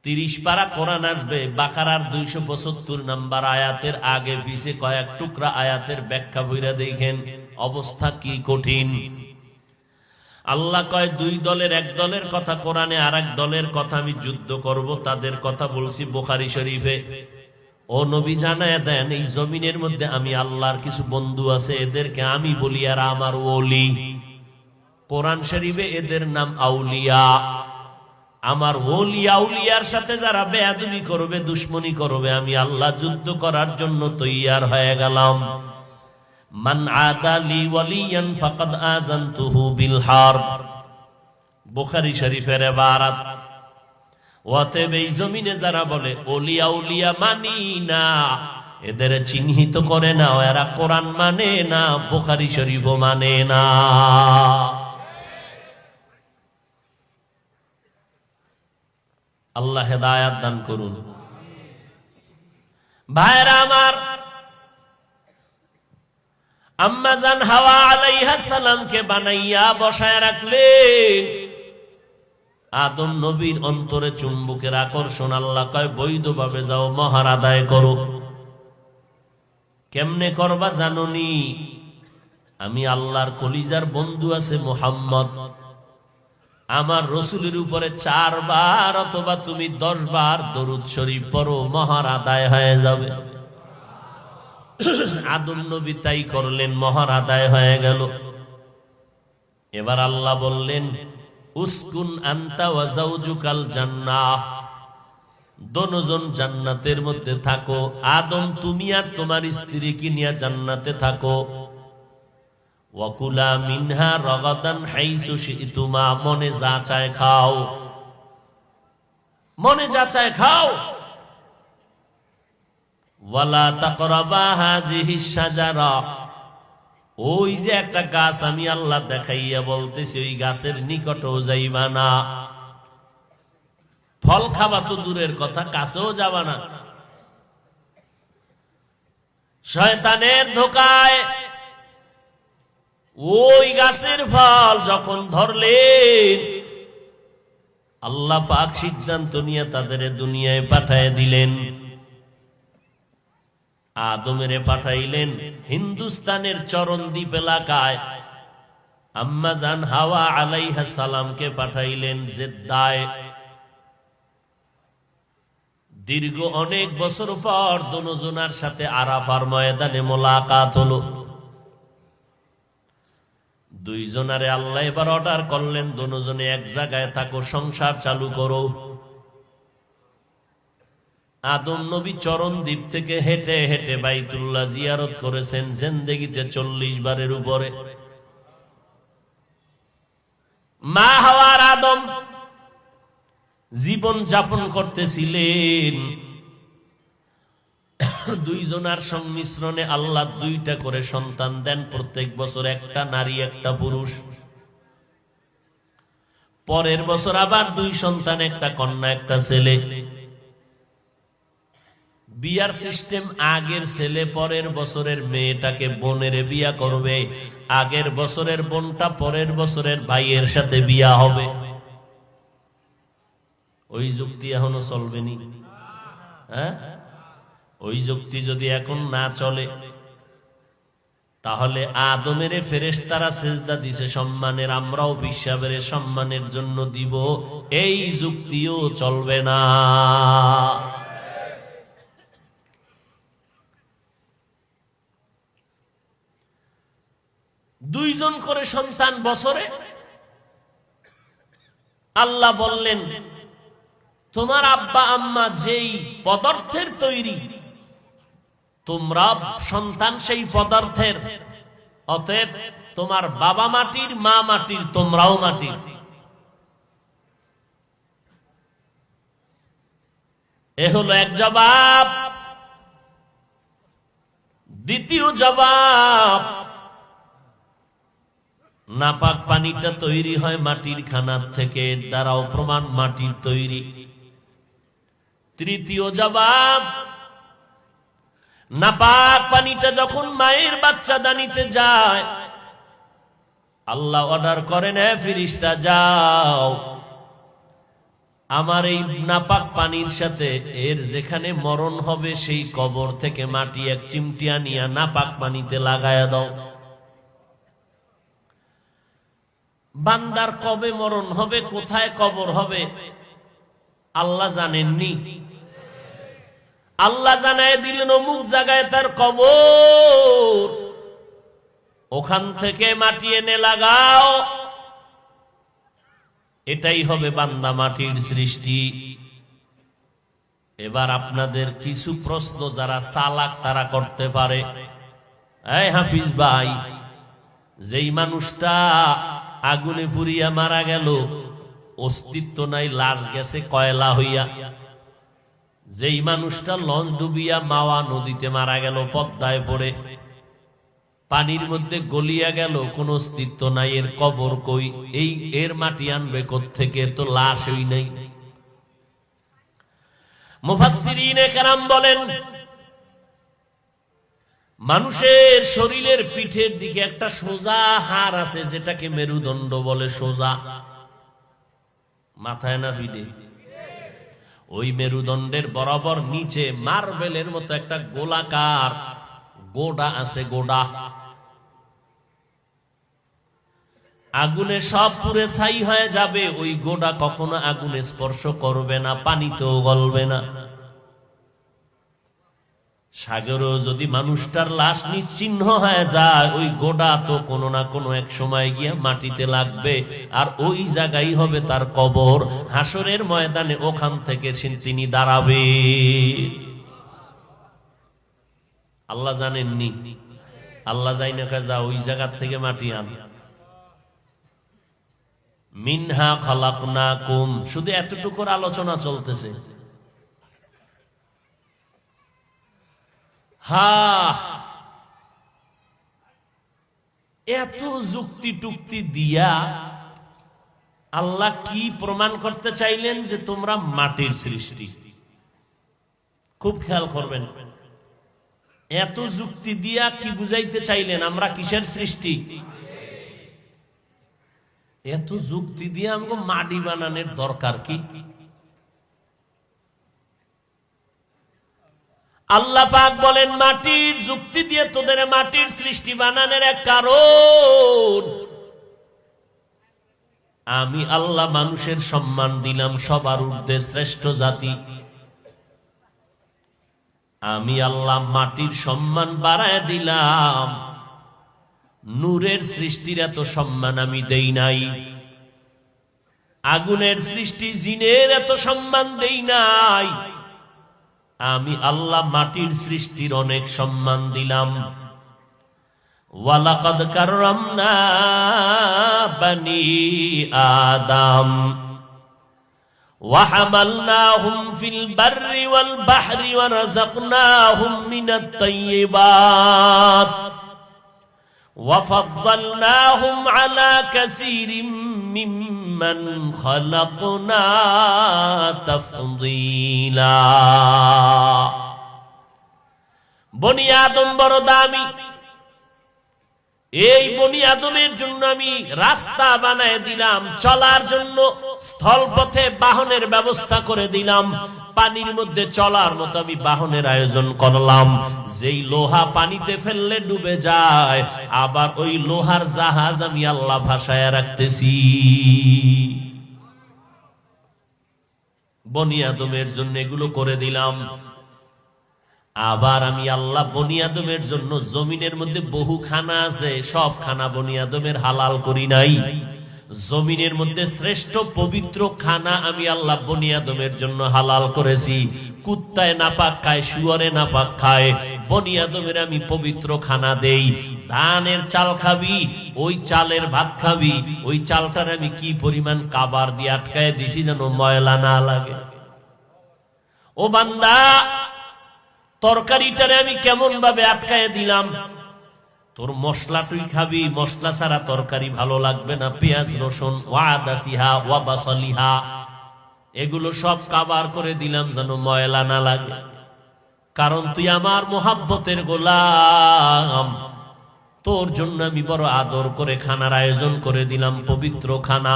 30 পারা কোরআন আসবে, বাকারার 275 নাম্বার আয়াতের আগে পিছে কয়েক টুকরা আয়াতের ব্যাখ্যা বইরা দেখেন, অবস্থা কি কঠিন। আল্লাহ কয় দুই দলের, এক দলের কথা কোরআনে, আর এক দলের কথা আমি যুদ্ধ করব, তাদের কথা বলছি বুখারী শরীফে। ও নবী জানায় দেন, এই জমিনের মধ্যে আমি আল্লাহর কিছু বন্ধু আছে, এদেরকে আমি বলি আর আমার ওলি। কোরআন শরীফে এদের নাম আউলিয়া। আমার ওলি আউলিয়ার সাথে যারা বেয়াদবি করবে, দুশ্মনী করবে, আমি আল্লাহ যুদ্ধ করার জন্য তৈয়ার হয়ে গেলাম। মান আদালি ওয়ালিয়ান ফাকাদ আযানতুহু বিল হারব, বুখারী শরীফের ইবারত। অতএব এই জমিনে যারা বলে ওলি আউলিয়া মানি না, এদের চিহ্নিত করে না, এরা কোরআন মানে না, বুখারী শরীফও মানে না। আল্লাহ হেদায়াত দান করুন। ভাইরা আমার, আম্মা জান হাওয়া আলাইহিস সালামকে বানাইয়া বসায় রাখলেন। আদম নবীর অন্তরে চুম্বকের আকর্ষণ, আল্লাহ কয় বৈধভাবে যাও, মহার আদায় করো। কেমনে করবা জানোনি? আমি আল্লাহর কলিজার বন্ধু আছে মুহাম্মদ, আমার রসুলের উপরে 4 বার অথবা তুমি 10 বার দরুদ শরীফ পড়ো, মহার আদায় হয়ে যাবে। আদম নবী তাই করলেন, মহার আদায় হয়ে গেল। এবার আল্লাহ বললেন, উসকুন আনতা ওয়া যাওজুকাল জান্নাহ, দোনোজন জান্নাতের মধ্যে থাকো। আদম তুমি আর তোমার স্ত্রী কি নিয়ে জান্নাতে থাকো। ওয়াকুলা মিনহা রাগাদান হাইসু শিতুমা, মনে যা চায় খাও, মনে যা চায় খাও। ওয়ালা তাকরাবা হাযিহিস শাজারা, ওই যে একটা গাছ আমি আল্লাহ দেখাইয়া বলতেছি, ওই গাছের নিকটেও যাইবা না। ফল খাবা তো দূরের কথা, কাছেও যাবা না। শয়তানের ধোকায় ওই গাছের ফল যখন ধরলেন, আল্লাহ পাক সিদ্ধান্ত নিয়ে তাদের দুনিয়ায় পাঠায় দিলেন। আদমেরে পাঠাইলেন হিন্দুস্তানের চরণদ্বীপ এলাকায়, আম্মা জান হাওয়া আলাইহিস সালামকে পাঠাইলেন জেদ্দায়। দীর্ঘ অনেক বছর পর দুজনার সাথে আরাফার ময়দানে মোলাকাত হলো। দুইজনারে আল্লাহ এবার অর্ডার করলেন, দুজনে এক জায়গায় থাকো, সংসার চালু করো। আদম নবী চরণদ্বীপ থেকে হেঁটে হেঁটে বাইতুল্লাহ জিয়ারত করেছেন জিন্দেগিতে 40 বারের উপরে। মা হাওয়ার আদম জীবন যাপন করতেছিলেন। দুইজনার সংমিশ্রণে আল্লাহ 2টা করে সন্তান দেন, প্রত্যেক বছর একটা নারী একটা পুরুষ। পরের বছর আবার 2 সন্তান, একটা কন্যা একটা ছেলে। বিয়ার সিস্টেম, আগের ছেলে পরের বছরের মেয়েটাকে বোনের বিয়া করবে, আগের বছরের বোনটা পরের বছরের ভাইয়ের সাথে বিয়া হবে। ওই যুক্তি এখনো চলবেনি? হ্যাঁ, ওই যুক্তি যদি এখন না চলে, তাহলে আদমের ফেরেশতারা সেজদা দিছে সম্মানের, আমরাও পিসাবের সম্মানের জন্য দিব, এই যুক্তিও চলবে না। দুইজন করে সন্তান বছরে। আল্লাহ বললেন, তোমার আব্বা আম্মা যেই পদার্থের তৈরি, তোমরা সন্তান সেই পদার্থের। অতএব তোমার বাবা মাটির, মা মাটির, তোমরাও মাটির। এ হলো এক জবাব। দ্বিতীয় জবাব, নাপাক পানিটা তৈরি হয় মাটির খানার থেকে, দ্বারাও প্রমাণ মাটির তৈরি। তৃতীয় জবাব, নাপাক পানিটা যখন মায়ের বাচ্চা দানিতে যায়, আল্লাহ অর্ডার করেন, হে ফেরেশতা যাও, আমার এই নাপাক পানির সাথে এর যেখানে মরণ হবে সেই কবর থেকে মাটি এক চিমটি আনিয়া নাপাক পানিতে লাগায়া দাও। বান্দার কবে মরণ হবে, কোথায় কবর হবে আল্লাহ জানেননি? আল্লাহ জানায় দিলেন অমুক জায়গায় তার কবর, ওখান থেকে মাটি এনে লাগাও। এটাই হবে বান্দা মাটির সৃষ্টি। এবার আপনাদের কিছু প্রশ্ন যারা চালাক তারা করতে পারে। এই হাফিজ ভাই, যেই মানুষটা আগুনে পুড়িয়া মারা গেল, অস্তিত্ব নাই, লাশ গেছে কয়লা হইয়া। যেই মানুষটা লঞ্চ ডুবিয়া মাওয়া নদীতে মারা গেল, পদ্মায় পড়ে পানির মধ্যে গলিয়া গেল, কোন অস্তিত্ব নাই, এর কবর কই? এর মাটি আনবে কোত্থেকে? তো লাশই নাই। মুফাসসিরিনে কেরাম বলেন, মানুষের শরীরের পিঠের দিকে একটা সোজা হাড় আছে যেটাকে মেরুদণ্ড বলে। সোজা মাথায় না পিঠে? ওই মেরুদণ্ডের বরাবর নিচে মার্বেলের মতো একটা গোলাকার গোড়া আছে। গোড়া আগুনে সব পুড়ে ছাই হয়ে যাবে, ওই গোড়া কখনো আগুনে স্পর্শ করবে না, পানিতেও গলবে না। সাগরেও যদি মানুষটার লাশ নিশ্চিহ্ন হয়ে যায়, ওই গোড়া তো কোনো না কোনো এক সময় গিয়া মাটিতে লাগবে, আর ওই জায়গায় হবে তার কবর। হাসরের ময়দানে ওখান থেকে তিনি দাঁড়াবে। আল্লাহ জানেননি? আল্লাহ যাই না যা ওই জায়গার থেকে মাটি আন। মিনহা খালাকনাকুম, শুধু এতটুকুর আলোচনা চলতেছে। এত যুক্তি টুক্তি দিয়া আল্লাহ কি প্রমাণ করতে চাইলেন? যে তোমরা মাটির সৃষ্টি। খুব খেয়াল করবেন, এত যুক্তি দিয়া কি বুঝাইতে চাইলেন? আমরা কিসের সৃষ্টি? এত যুক্তি দিয়ে আমাকে মাটি বানানোর দরকার কি? আল্লাহ পাক বলেন, মাটির যুক্তি দিয়ে তোদের মাটির সৃষ্টি বানানোর এক কারণ, আমি আল্লাহ মানুষের সম্মান দিলাম সবার ঊর্ধ্বে, শ্রেষ্ঠ জাতি। আমি আল্লাহ মাটির সম্মান বাড়ায় দিলাম, নূরের সৃষ্টির এত সম্মান আমি দেই নাই। আগুনের সৃষ্টি জিনের এত সম্মান দেই নাই। আমি আল্লাহ মাটির সৃষ্টির অনেক সম্মান দিলাম। ওয়ালাকাদ কাররামনা বানি আদম ওয়া হামালনাহুম ফিল বাররি ওয়াল বাহরি ওয়া রাযাকনাহুম মিনাত তাইয়্যিবাত ওয়া ফাদ্দালনাহুম আলা কাসীরিম মিম্মান খালাকনা তাফদীলা। বনি আদম বড় দামি। এই বনি আদমের জন্য আমি রাস্তা বানায় দিলাম, চলার জন্য স্থলপথে বাহনের ব্যবস্থা করে দিলাম, পানির মধ্যে চলার মতো আমি বাহনের আয়োজন করলাম। যেই লোহা পানিতে ফেললে ডুবে যায়, আবার ওই লোহার জাহাজ আমি আল্লাহ ভাসায় রাখতেছি। বনি আদমের জন্য এগুলো করে দিলাম। আবার আমি আল্লাহ বনি আদমের জন্য জমিনের মধ্যে বহু খানা আছে, সব খানা বনি আদমের হালাল করি নাই। জমিনের মধ্যে শ্রেষ্ঠ পবিত্র খানা আমি আল্লাহ বনি আদমের জন্য হালাল করেছি। কুত্তায় নাপাক খায়, শুয়োরে নাপাক খায়, বনি আদমের আমি পবিত্র খানা দেই। ধানের চাল খাবি, ওই চালের ভাত খাবি, ওই চালটার আমি কি পরিমাণ কাবার দিয়ে আটকায় দিছি যেন ময়লা না লাগে। ও বান্দা, তরকারিটারে আমি কেমন ভাবে আটকায় দিলাম। তোর মশলা তুই খাবি, মশলা ছাড়া তরকারি ভালো লাগবে না। পেঁয়াজ রসুন ওয়াদাসিহা ওয়া বাসলিহা এগুলো সব কাবার করে দিলাম যেন ময়লা না লাগে। কারণ তুই আমার মোহাব্বতের গোলাম, তোর জন্য আমি বড় আদর করে খানার আয়োজন করে দিলাম, পবিত্র খানা।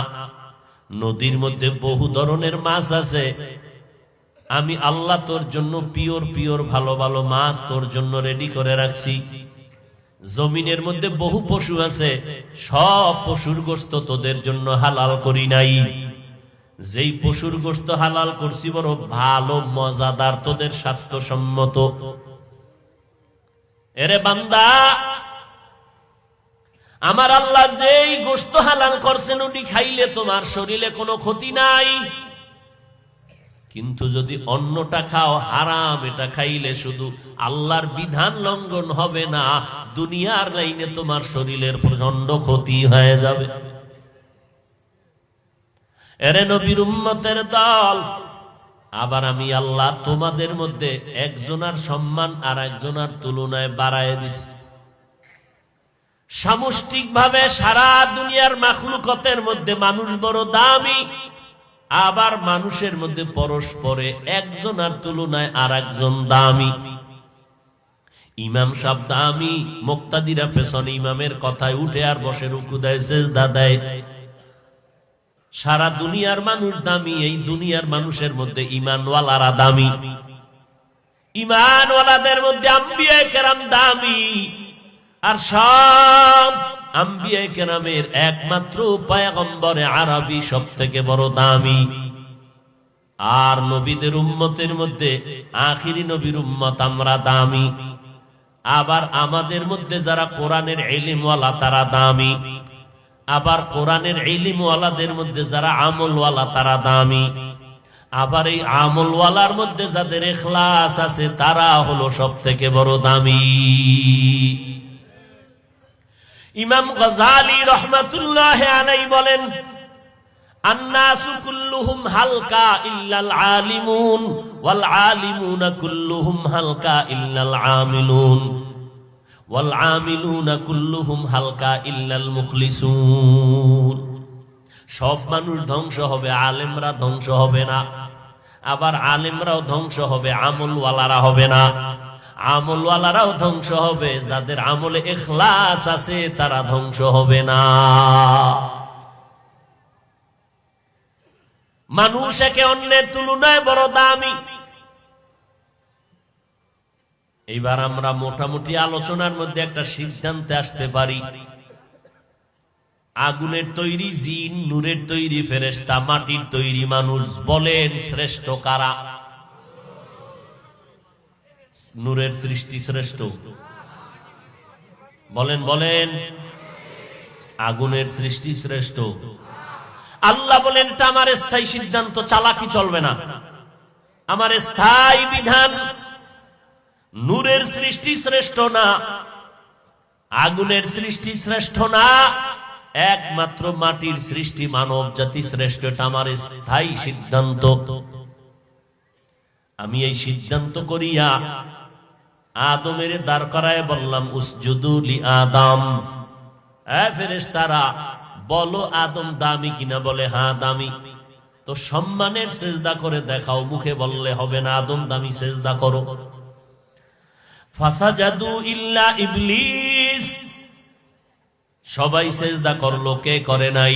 নদীর মধ্যে বহু ধরনের মাছ আছে, আমি আল্লাহ তোর জন্য পিওর পিওর ভালো ভালো মাছ তোর জন্য রেডি করে রাখছি। জমিনের মধ্যে বহু পশু আছে, সব পশুর গোশত তোদের জন্য হালাল করি নাই। যেই পশুর গোশত হালাল করছি বড় ভালো মজাদার, তোদের স্বাস্থ্যসম্মত। এরে বান্দা, আমার আল্লাহ যেই গোশত হালাল করছেন ওটি খাইলে তোমার শরীরে কোনো ক্ষতি নাই, কিন্তু যদি অন্যটা খাও হারাম, এটা খাইলে শুধু আল্লাহর বিধান লঙ্ঘন হবে না, দুনিয়ার লাইনে তোমার শরীরের প্রচন্ড ক্ষতি হয়ে যাবে। এরে নবীর উম্মতের দল, আবার আমি আল্লাহ তোমাদের মধ্যে একজনের সম্মান আর একজনের তুলনায় বাড়ায় দিছি। সামষ্টিকভাবে সারা দুনিয়ার মাখলুকতের মধ্যে মানুষ বড় দামি, আবার মানুষের মধ্যে পরস্পরে একজনের তুলনায় আর একজন দামি। ইমাম সাহেব দামি, মুক্তাদিরা পেছনে ইমামের কথায় উঠে আর বসে রুকু দেয়, সেজদা দেয়। সারা দুনিয়ার মানুষ দামি, এই দুনিয়ার মানুষের মধ্যে ঈমানওয়ালারা দামি। ঈমানওয়ালাদের মধ্যে আম্বিয়ায়ে কেরাম দামি, আর সব আম্বিয়ায়ে কেরামের একমাত্র পয়গম্বরে আরবী সবথেকে বড় দামি। আর নবীদের উম্মতের মধ্যে আখিরি নবীর উম্মত আমরা দামি। আবার আমাদের মধ্যে যারা কোরআনের ইলমওয়ালা তারা দামি, আবার কোরআনের ইলমওয়ালাদের মধ্যে যারা আমলওয়ালা তারা দামি। আবার এই আমলওয়ালার মধ্যে যাদের ইখলাস আছে তারা হলো সবথেকে বড় দামি। ইমাম গজালি রাহমাতুল্লাহি আলাইহি বলেন, আন্নাসু কুল্লুহুম হালকা ইল্লাল আলিমুন ওয়াল আলিমুনা কুল্লুহুম হালকা ইল্লাল আমিলুন ওয়াল আমিলুনা কুল্লুহুম হালকা ইল্লাল মুখলিসুন। সব মানুষ ধ্বংস হবে, আলেমরা ধ্বংস হবে না। আবার আলেমরাও ধ্বংস হবে, আমলওয়ালারা হবে না। আমলওয়ালারাও ধ্বংস হবে, যাদের আমলে ইখলাস আছে তারা ধ্বংস হবে না। মানুষ একে অন্যের তুলনায় বড় দামি। এইবার আমরা মোটামুটি আলোচনার মধ্যে একটা সিদ্ধান্তে আসতে পারি, আগুনের তৈরি জিন, নূরের তৈরি ফেরেশতা, মাটির তৈরি মানুষ, বলেন শ্রেষ্ঠ কারা? নূরের সৃষ্টি শ্রেষ্ঠ? বলেন বলেন। আগুনের সৃষ্টি শ্রেষ্ঠ? আল্লাহ বলেন এটা আমার স্থায়ী সিদ্ধান্ত, চালাকি চলবে না, আমার স্থায়ী বিধান। নূরের সৃষ্টি শ্রেষ্ঠ না, আগুনের সৃষ্টি শ্রেষ্ঠ না, একমাত্র মাটির সৃষ্টি মানব জাতি শ্রেষ্ঠ, এটা আমার স্থায়ী সিদ্ধান্ত। আমি এই সিদ্ধান্ত করিয়া আদমের দাঁড় করায় বললাম, উসজুদু লি আদম। ফেরেশতারা বলো আদম দামি কিনা? বলে হ্যাঁ দামি। তো সম্মানের সেজদা করে দেখাও, মুখে বললে হবে না, আদম দামি, সেজদা করো। ফাসাজাদু ইল্লা ইবলিস, সবাই সেজদা করলো, কে করে নাই?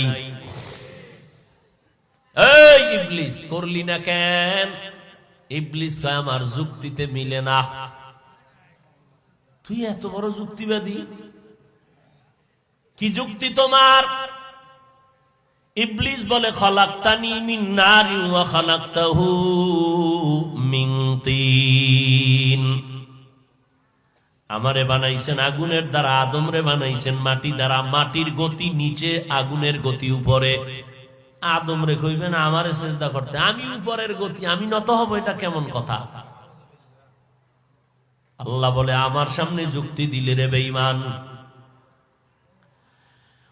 এই ইবলিস, করলি না কেন? ইবলিস কয় আমার যুক্তিতে মিলে না। তুই এত বড় যুক্তিবাদী, কি যুক্তি তোমার? ইবলিস বলে খলাকতানি মিন নারি ওয়া খলাকতাহু মিন তিন। আমারে বানাইছেন আগুনের দ্বারা, আদমরে বানাইছেন মাটি দ্বারা। মাটির গতি নিচে, আগুনের গতি উপরে। আদমরে কইবেন আমারে সেজদা করতে, আমি উপরের গতি, আমি নত হব, এটা কেমন কথা? আল্লাহ বলে আমার সামনে যুক্তি দিলে রে বেঈমান।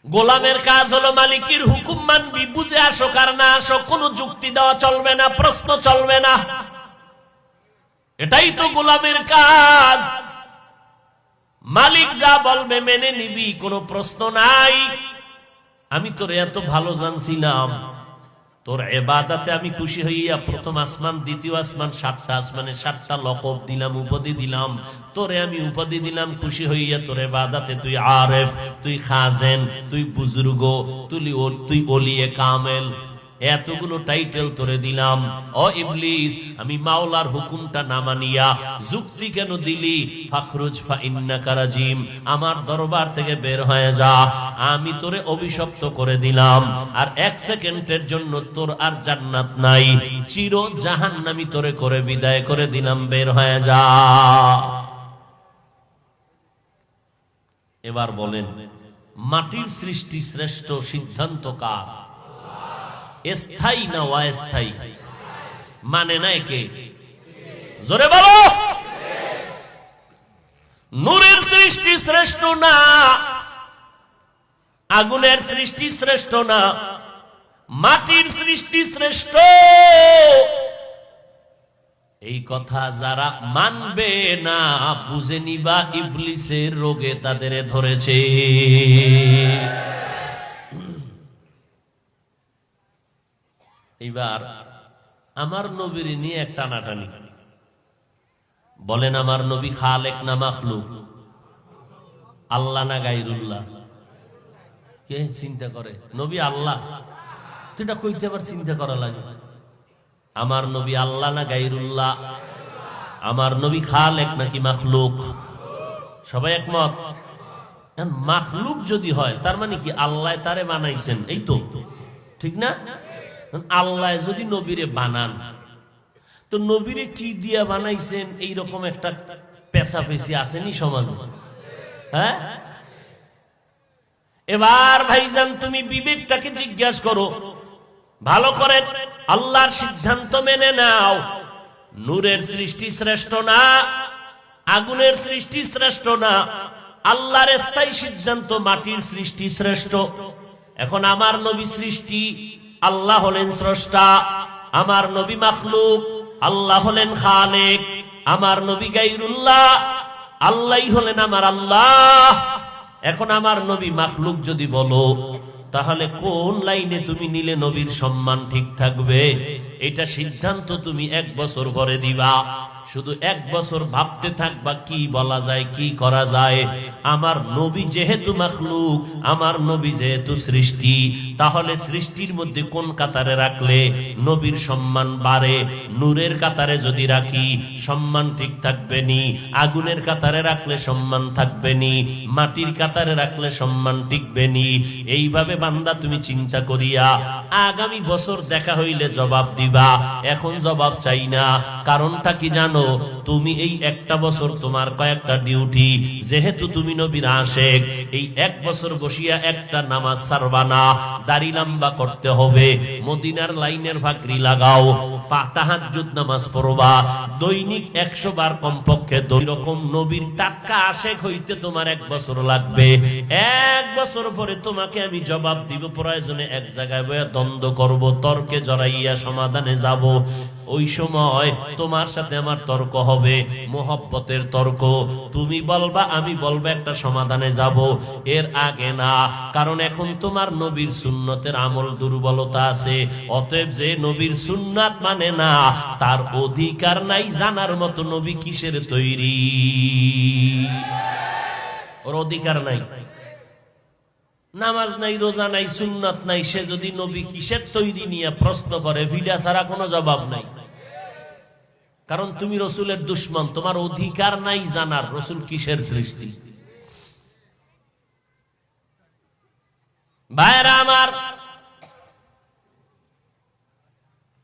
গোলামের কাজ হলো মালিকের হুকুম মানবি, বুঝে আসো কার না আসো, কোনো যুক্তি দেওয়া চলবে না, প্রশ্ন চলবে না। এটাই তো গোলামের কাজ। মালিক যা বলবে মেনে নিবি, কোনো প্রশ্ন নাই। আমি তোর এত ভালো জানছিলাম, তোর ইবাদতে আমি খুশি হইয়া প্রথম আসমান, দ্বিতীয় আসমান, 7টা আসমানে 7টা লকব দিলাম, উপাধি দিলাম। তোরে আমি উপাধি দিলাম খুশি হইয়া, তোর ইবাদতে তুই আরেফ, তুই খাজেন, তুই বুজুর্গ, তুই ওলিয়ে কামেল। এতগুলো টাইটেল তোরে দিলাম, ও ইবলিস আমি মাওলার হুকুমটা না মানিয়া যুক্তি কেন দিলি? ফাখরুজ ফা ইন্নাকা রাজিম, আমার দরবার থেকে বের হয়ে যা, আমি তোরে অভিশপ্ত করে দিলাম, আর এক সেকেন্ডের জন্য তোর আর জান্নাত নাই, চির জাহান্নামী তোরে করে বিদায় করে দিলাম, বের হয়ে যা। এবার বলেন, মাটির সৃষ্টি শ্রেষ্ঠ সিদ্ধান্ত কার? স্থায়ী না অস্থায়ী? মানে না কে? জোরে বলো। নূরের সৃষ্টি শ্রেষ্ঠ না, আগুনের সৃষ্টি শ্রেষ্ঠ না, মাটির সৃষ্টি শ্রেষ্ঠ। এই কথা যারা মানবে না, বুঝে নিবা ইবলিসের রোগে তাদের ধরেছে। এবার আমার নবীর নিয়ে এক টানাটানি। বলেন, আমার নবী খালেক না মাখলুক? আল্লাহ না গায়রুল্লাহ? কে চিন্তা করে নবী আল্লাহ? তো এটা কইতে আবার চিন্তা করা লাগে। আমার নবী আল্লাহ না গায়রুল্লাহ? আমার নবী খালেক নাকি মাখলুক? সবাই একমত? মাখলুক যদি হয় তার মানে কি আল্লাহ তারে বানাইছেন, এই তো ঠিক না? আল্লাহ যদি নবীরে বানান, তো নবীরে কি দিয়া বানাইছেন? এইরকম একটা পেশাপেশি আসেনি সমাজে? হ্যাঁ, এবার ভাইজান তুমি বিবেকটাকে জিজ্ঞাসা করো ভালো করে, আল্লাহর সিদ্ধান্ত মেনে নাও। নূরের সৃষ্টি শ্রেষ্ঠ না, আগুনের সৃষ্টি শ্রেষ্ঠ না, আল্লাহর স্থায়ী সিদ্ধান্ত মাটির সৃষ্টি শ্রেষ্ঠ। এখন আমার নবী সৃষ্টি, আল্লাহ হলেন স্রষ্টা, আমার নবী মাখলুক, আল্লাহ হলেন খালেক। আমার নবী গায়রুল্লাহ, আল্লাহই হলেন আমার আল্লাহ। এখন আমার নবী মাখলুক যদি বলো, তাহলে কোন লাইনে তুমি নিলে নবীর সম্মান ঠিক থাকবে? এটা সিদ্ধান্ত তুমি 1 বছর পরে দিবা। শুধু 1 বছর ভাবতে থাকবা কি বলা যায়, কি করা যায়। আমার নবী যেহেতু মাখলুক, আমার নবী যেহেতু সৃষ্টি, তাহলে সৃষ্টির মধ্যে কোন কাতারে রাখলে নবীর সম্মান বাড়ে? নূরের কাতারে যদি রাখি সম্মান ঠিক থাকবে নি, আগুনের কাতারে রাখলে সম্মান থাকবে নি, মাটির কাতারে রাখলে সম্মান টিকবে নি। এইভাবে বান্দা তুমি চিন্তা করিয়া আগামী বছর দেখা হইলে জবাব দিবা। এখন জবাব চাই না। কারণটা কি জানো? তুমি এই 1 বছর তোমার কয়েকটা ডিউটি, যেহেতু তুমি নবীর আশেক, এই 1 বছর বসিয়া একটা নামাজ ছাড়বা না, দাড়ি লম্বা করতে হবে, মদিনার লাইনের ভাকরি লাগাও, তাহাজ্জুদ নামাজ পড়বা, দৈনিক 100 বার কমপক্ষে। রকম নবীর টাটকা আশেক হইতে তোমার 1 বছর লাগবে। 1 বছর পরে তোমাকে আমি জবাব দিব, প্রয়োজনে এক জায়গায় বসে দ্বন্দ্ব করব, তর্কে জড়াইয়া সমাধানে যাব। ওই সময় তোমার সাথে আমার তর্ক হবে, মোহব্বতের তর্ক। তুমি বলবা, আমি বলবো, একটা সমাধানে যাব। এর আগে না, কারণ এখন তোমার নবীর সুন্নতের আমল দুর্বলতা আছে। অতএব যে নবীর সুন্নাত মানে না, তার অধিকার নাই জানার মতো নবী কিসের তৈরি। ওর অধিকার নাই। নামাজ নাই, রোজা নাই, সুন্নাত নাই, সে যদি নবী কিসের তৈরি নিয়ে প্রশ্ন করে, ভিডিও ছাড়া কোনো জবাব নাই। কারণ তুমি রসুলের দুশ্মন, তোমার অধিকার নাই জানার রসুল কিসের সৃষ্টি। ভাইরা আমার,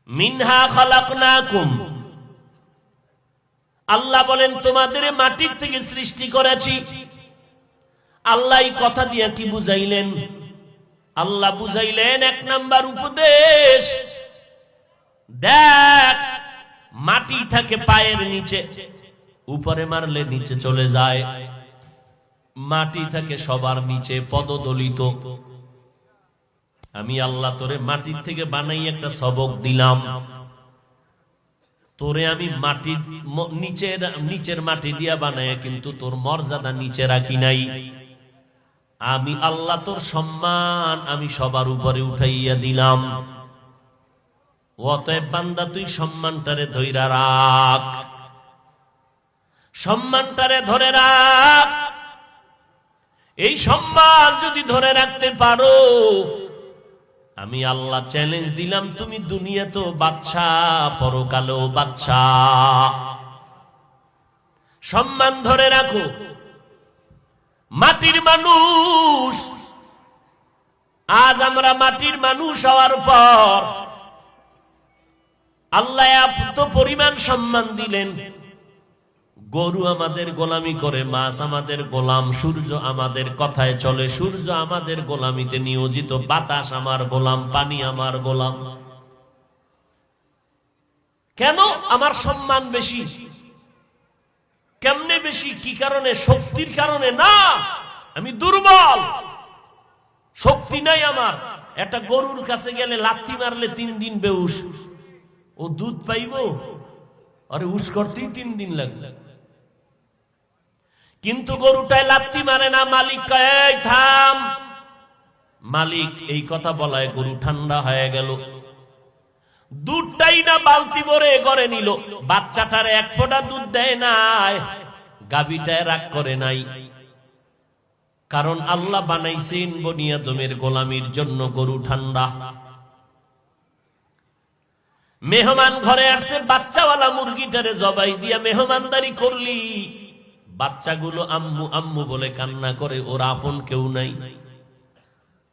মিনহা খালাকনাকুম, আল্লাহ বলেন তোমাদের মাটির থেকে সৃষ্টি করেছি। আল্লাহ এই কথা দিয়ে কি বুঝাইলেন? আল্লাহ বুঝাইলেন 1 নাম্বার উপদেশ, দেখ মাটি থাকে পায়ের নিচে, উপরে মারলে নিচে চলে যায়। মাটি থাকে সবার নিচে, পদদলিত। আমি আল্লাহ তোরে মাটির থেকে বানাই একটা সবক দিলাম। তোরে আমি মাটির নিচের মাটি দিয়া বানাই, কিন্তু তোর মর্যাদা নিচে রাখি নাই। আমি আল্লাহ তোর সম্মান আমি সবার উপরে উঠাইয়া দিলাম। অতএব বান্দা তুই সম্মানটারে ধইরা রাখ, সম্মানটারে ধরে রাখ। এই সম্মান যদি ধরে রাখতে পারো, আমি আল্লাহ চ্যালেঞ্জ দিলাম, তুমি দুনিয়া তো বাদশা, পরকালেও বাদশা, সম্মান ধরে রাখো। মাটির মানুষ, আজ আমরা মাটির মানুষ হওয়ার পর আল্লাহ এত পরিমাণ সম্মান দিলেন। গরু আমাদের গোলামি করে, মাছ আমাদের গোলাম, সূর্য আমাদের কথায় চলে, সূর্য আমাদের গোলামিতে নিয়োজিত, বাতাস আমার গোলাম, পানি আমার গোলাম। কেন আমার সম্মান বেশি? কেমনে বেশি? কি কারণে? শক্তির কারণে না, আমি দুর্বল, শক্তি নাই আমার। একটা গরুর কাছে গেলে লাথি মারলে 3 দিন বেহুশ, ও দুধ পাইব? আরে উস করতেই 3 দিন লাগবে। কিন্তু গরুটায় লাথি মারে না, মালিক কয় এই থাম। মালিক এই কথা বলায় গরু ঠান্ডা হয়ে গেল, দুধটাই না বালতি ভরে ঘরে নিল, বাচ্চাটার 1 ফোঁটা দুধ দেয় নাই, গাভীটায় রাগ করে নাই। কারণ আল্লাহ বানাইছেন বনি আদমের গোলামির জন্য গরু ঠান্ডা। মেহমান ঘরে আসছে, বাচ্চাওয়ালা মুরগিটারে জবাই দিয়া মেহমানদারি করলি, বাচ্চাগুলো আম্মু আম্মু বলে কান্না করে, ওর আপন কেউ নাই।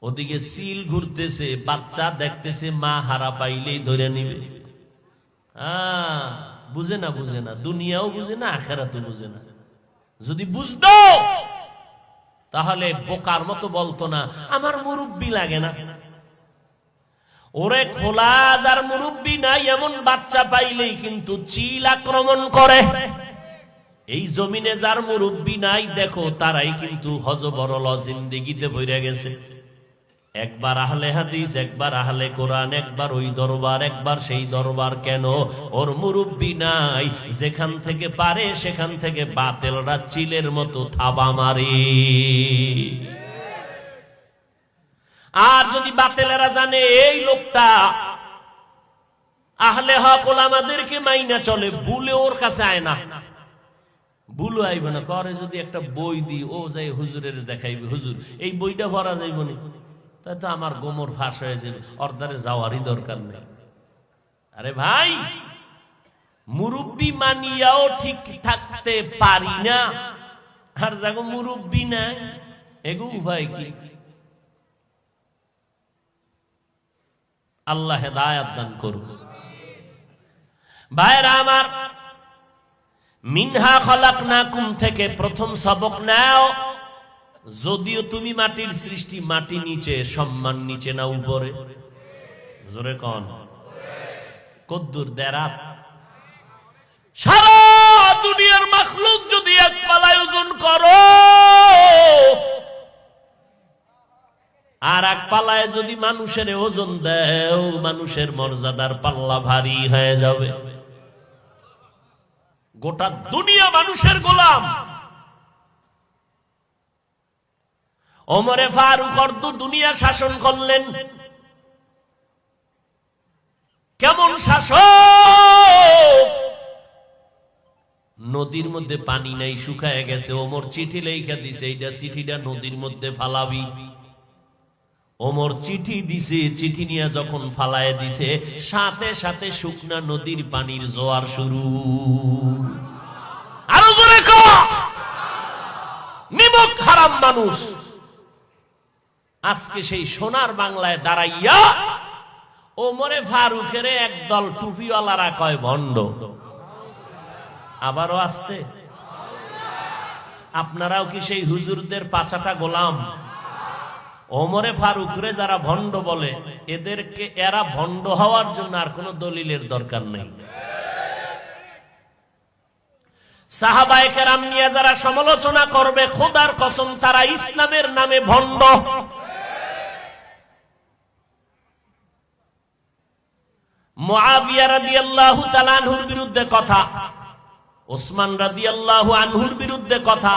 ওদিকে সিল ঘুরতেছে, বাচ্চা দেখতেছে মা হারা পাইলেই ধরে নিবে। বুঝে না, বুঝে না, দুনিয়াও বুঝে না, আখিরাতও বুঝে না। যদি বুঝতো তাহলে বোকার মতো বলতো না আমার মুরব্বি লাগে না। ওরে খোলা, যার মুরব্বি নাই এমন বাচ্চা পাইলেই কিন্তু চিল আক্রমণ করে। এই জমিনে যার মুরব্বি নাই দেখো, তারাই কিন্তু হযবরল জিন্দেগিতে বইরা গেছে। একবার আহলে হাদিস, একবার আহলে কোরআন, একবার ওই দরবার, একবার সেই দরবার। কেন? ওর মুরব্বি নাই, যেখান থেকে পারে সেখান থেকে বাতিলরা চিলের মতো থাবা মারে। আর যদি বাতিলেরা জানে এই লোকটা আহলে হক ওলামাদেরকে মাইনা চলে, ভুলে ওর কাছে আয় না, ভুলও আইবে না। করে যদি একটা বই দি, ও যাই হুজুরের দেখাইবে, হুজুর এই বইটা ভরা যাইব না, তাই তো আমার গোমর ফাঁস হয়ে যাবে, অর্ধারে যাওয়ারই দরকার নেই। আরে ভাই, মুরব্বি মানিয়াও ঠিক থাকতে পারি না, আর যাগো মুরব্বি নাই, এগো উপায় কি? আল্লাহ হেদায়াত দান করুন। ভাইরা আমার, মিনহা খলাকনাকুম থেকে প্রথম সবক নাও। যদিও তুমি মাটির সৃষ্টি, মাটি নিচে, সম্মান নিচে না উপরে? জোরে কোন কদ্দুর দেরাত। সারা দুনিয়ার মাখলুক যদি এক পালায় ওজন করো, আর এক পালায় যদি মানুষের ওজন দেও, মানুষের মর্যাদার পাল্লা ভারী হয়ে যাবে। গোটা দুনিয়া মানুষের গোলাম। ওমরে ফারুক অর্ধ দুনিয়া শাসন করলেন। কেমন শাসন! নদীর মধ্যে পানি নাই, শুকায় গেছে, ওমর চিঠি লেখা দিছে, এইটা চিঠিটা নদীর মধ্যে ফালাবি। ওমর চিঠি দিছে, চিঠি নিয়ে যখন ফালায় দিছে, সাথে সাথে শুকনা নদীর পানির জোয়ার শুরু। আরো জোরে কও, নিমক হারাম মানুষ আজকে সেই সোনার বাংলায় দাঁড়াইয়া ওমরে ফারুকের একদল টুপিওয়ালারা কয় ভণ্ড। আবারও আসতে, আপনারাও কি সেই হুজুরদের পাছাটা গোলাম? ওমরে ফারুকরে যারা ভণ্ড বলে, এদেরকে, এরা ভণ্ড হওয়ার জন্য আর কোন দলিলের দরকার নেই। সাহাবায়ে কেরাম নিয়ে যারা সমালোচনা করবে, খোদার কসম তারা ইসলামের নামে ভণ্ড। মুআবিয়া রাদিয়াল্লাহু তাআলা আনহুর বিরুদ্ধে কথা, ওসমান রাদিয়াল্লাহু আনহুর বিরুদ্ধে কথা,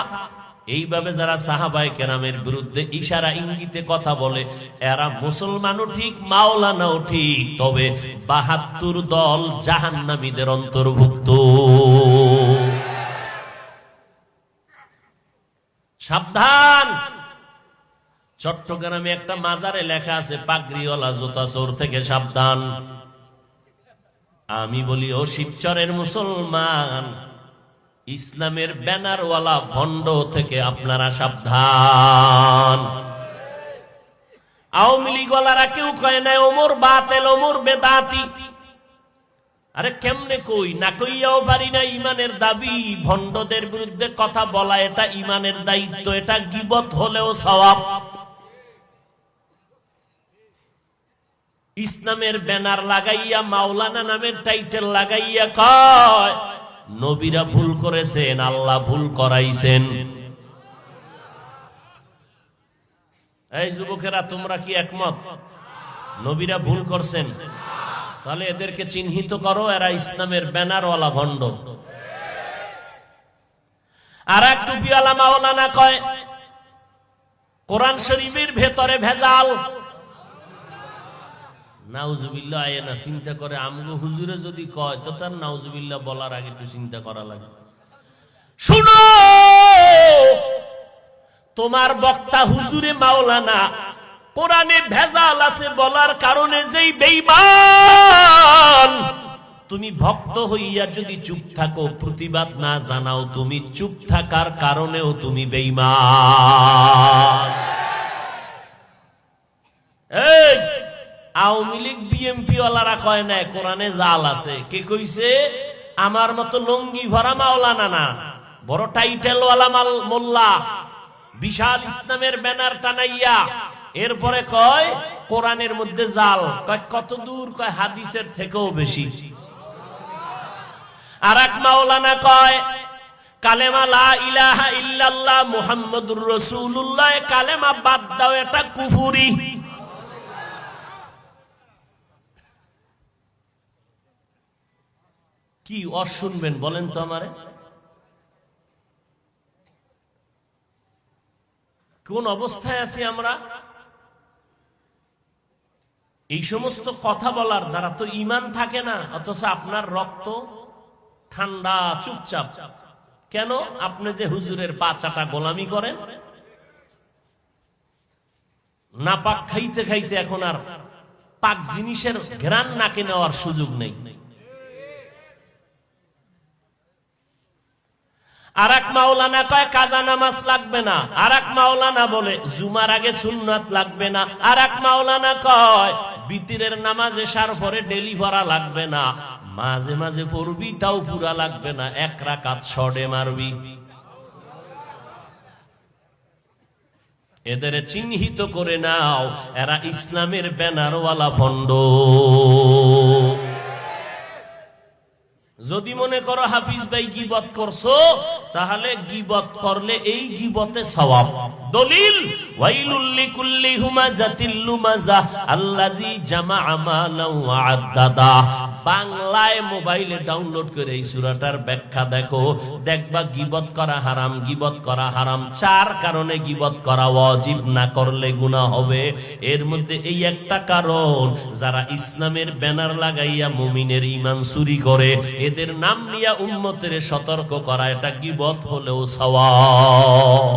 এইভাবে যারা সাহাবায়ে কেরামের বিরুদ্ধে ইশারা ইঙ্গিতে কথা বলে, এরা মুসলমানও ঠিক, মাওলানাও ঠিক, তবে ৭২ দল জাহান্নামীদের অন্তর্ভুক্ত। সাবধান! চট্টগ্রামে একটা মাজারে লেখা আছে পাগড়িওয়ালা জুতা চোর থেকে সাবধান। আমি বলি ও শিবচরের মুসলমান, ইসলামের ব্যানারওয়ালা ভণ্ড থেকে আপনারা সাবধান। আওয়ামী লীগওয়ালারা কেউ কয় নাই ওমর বাতেল ওমর বেদাতি। আরে কেমনে কই না কইয়াও পারি না, ইমানের দাবি। ভণ্ডদের বিরুদ্ধে কথা বলা এটা ইমানের দায়িত্ব, এটা গীবত হলেও সওয়াব। ইসলামের ব্যানার লাগাইয়া মাওলানা নামের টাইটেল লাগাইয়া কয় নবীরা ভুল করেছেন, আল্লাহ ভুল করাইছেন। এই যুবকেরা তোমরা কি একমত? নবীরা ভুল করছেন? তাহলে এদেরকে চিহ্নিত করো, এরা ইসলামের ব্যানারওয়ালা ভণ্ড। আর এক টুপিওয়ালা মাওলানা কয় কোরআন শরীফের ভেতরে ভেজাল। নাউজুবিল্লাহ আয় না, চিন্তা করে আমগো হুজুরে যদি কয় তো তার নাউজুবিল্লাহ বলার আগে একটু চিন্তা করা লাগে। শুনো, তোমার বক্তা হুজুরে মাওলানা কোরআনে ভেজাল আছে বলার কারণে যেই বেঈমান, তুমি ভক্ত হইয়া যদি চুপ থাকো, প্রতিবাদ না জানাও, তুমি চুপ থাকার কারণেও তুমি বেঈমান। এই আওয়ামী লীগ বিএমপি ওয়ালারা কয় না কোরআনে জাল আছে। কে কইছে? আমার মতো লঙ্গি ভরা মাওলানা না, বড় টাইটেল ওয়ালা মোল্লা, বিশাল ইসলামের ব্যানার টানাইয়া এরপরে কয় কোরআনের মধ্যে জাল। কয় কত দূর? কয় হাদিসের থেকেও বেশি। আর এক মাওলানা কয় কালেমা লা ইলাহা ইল্লাল্লাহ মুহাম্মাদুর রাসূলুল্লাহ, কালেমা বাদ দাও, এটা কুফরি। কি শুনবেন বলেন তো আমারে? কোন অবস্থায় আছি আমরা? এই সমস্ত কথা বলার দ্বারা তো ঈমান থাকে না, অথচ আপনার রক্ত ঠান্ডা চুপচাপ। কেন? আপনি যে হুজুরের পা চাটা গোলামি করেন। না পাক খাইতে খাইতে এখন আর পাক জিনিসের ঘ্রাণ নাকে নেওয়ার সুযোগ নেই। আর এক মাওলানা কয় কাজা নামাজ লাগবে না। আর এক মাওলানা বলে জুমার আগে সুন্নাত লাগবে না। আর এক মাওলানা কয় বিতিরের নামাজ এশার পরে ডেলি পড়া লাগবে না, মাঝে মাঝে পড়বি তাও পুরা লাগবে না, এক রাকাত শর্টে মারবি। এদের চিহ্নিত করে নাও, এরা ইসলামের ব্যানারওয়ালা ভণ্ড। যদি মনে করো হাফিজ ভাই গীবত করছো, তাহলে গীবত করলে এই গীবতে সওয়াব। দলিল ওয়াইলুল লিকুল্লি হুমাযাতিল লুমাযা আল্লাযী জামাআ মালান ওয়া আদ্দাদা। বাংলায় মোবাইলে ডাউনলোড করে এই সূরাটার ব্যাখ্যা দেখো, দেখবা গীবত করা হারাম। গীবত করা হারাম 4 কারণে গীবত করা ওয়াজিব, না করলে গুনাহ হবে। এর মধ্যে এই একটা কারণ, যারা ইসলামের ব্যানার লাগাইয়া মুমিনের ঈমান চুরি করে, এদের নাম নিয়া উম্মতের সতর্ক করা, এটা গীবত হলেও সওয়াব।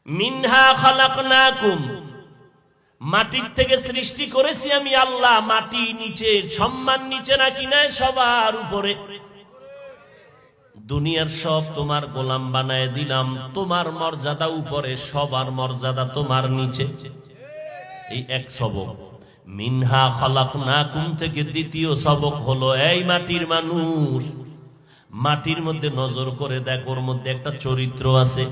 মিনহা খালাকনাকুম, মাটির থেকে সৃষ্টি করেছি আমি আল্লাহ। মাটি নিচে, সম্মান নিচে নাকি না, সবার উপরে। দুনিয়ার সব তোমার গোলাম বানায় দিলাম, তোমার মর্যাদা উপরে, সবার মর্যাদা তোমার নিচে। এই এক সবক। মিনহা খালাকনাকুম থেকে দ্বিতীয় সবক হলো, এই মাটির মানুষ, মাটির মধ্যে নজর করে দেখ, ওর মধ্যে একটা চরিত্র আছে।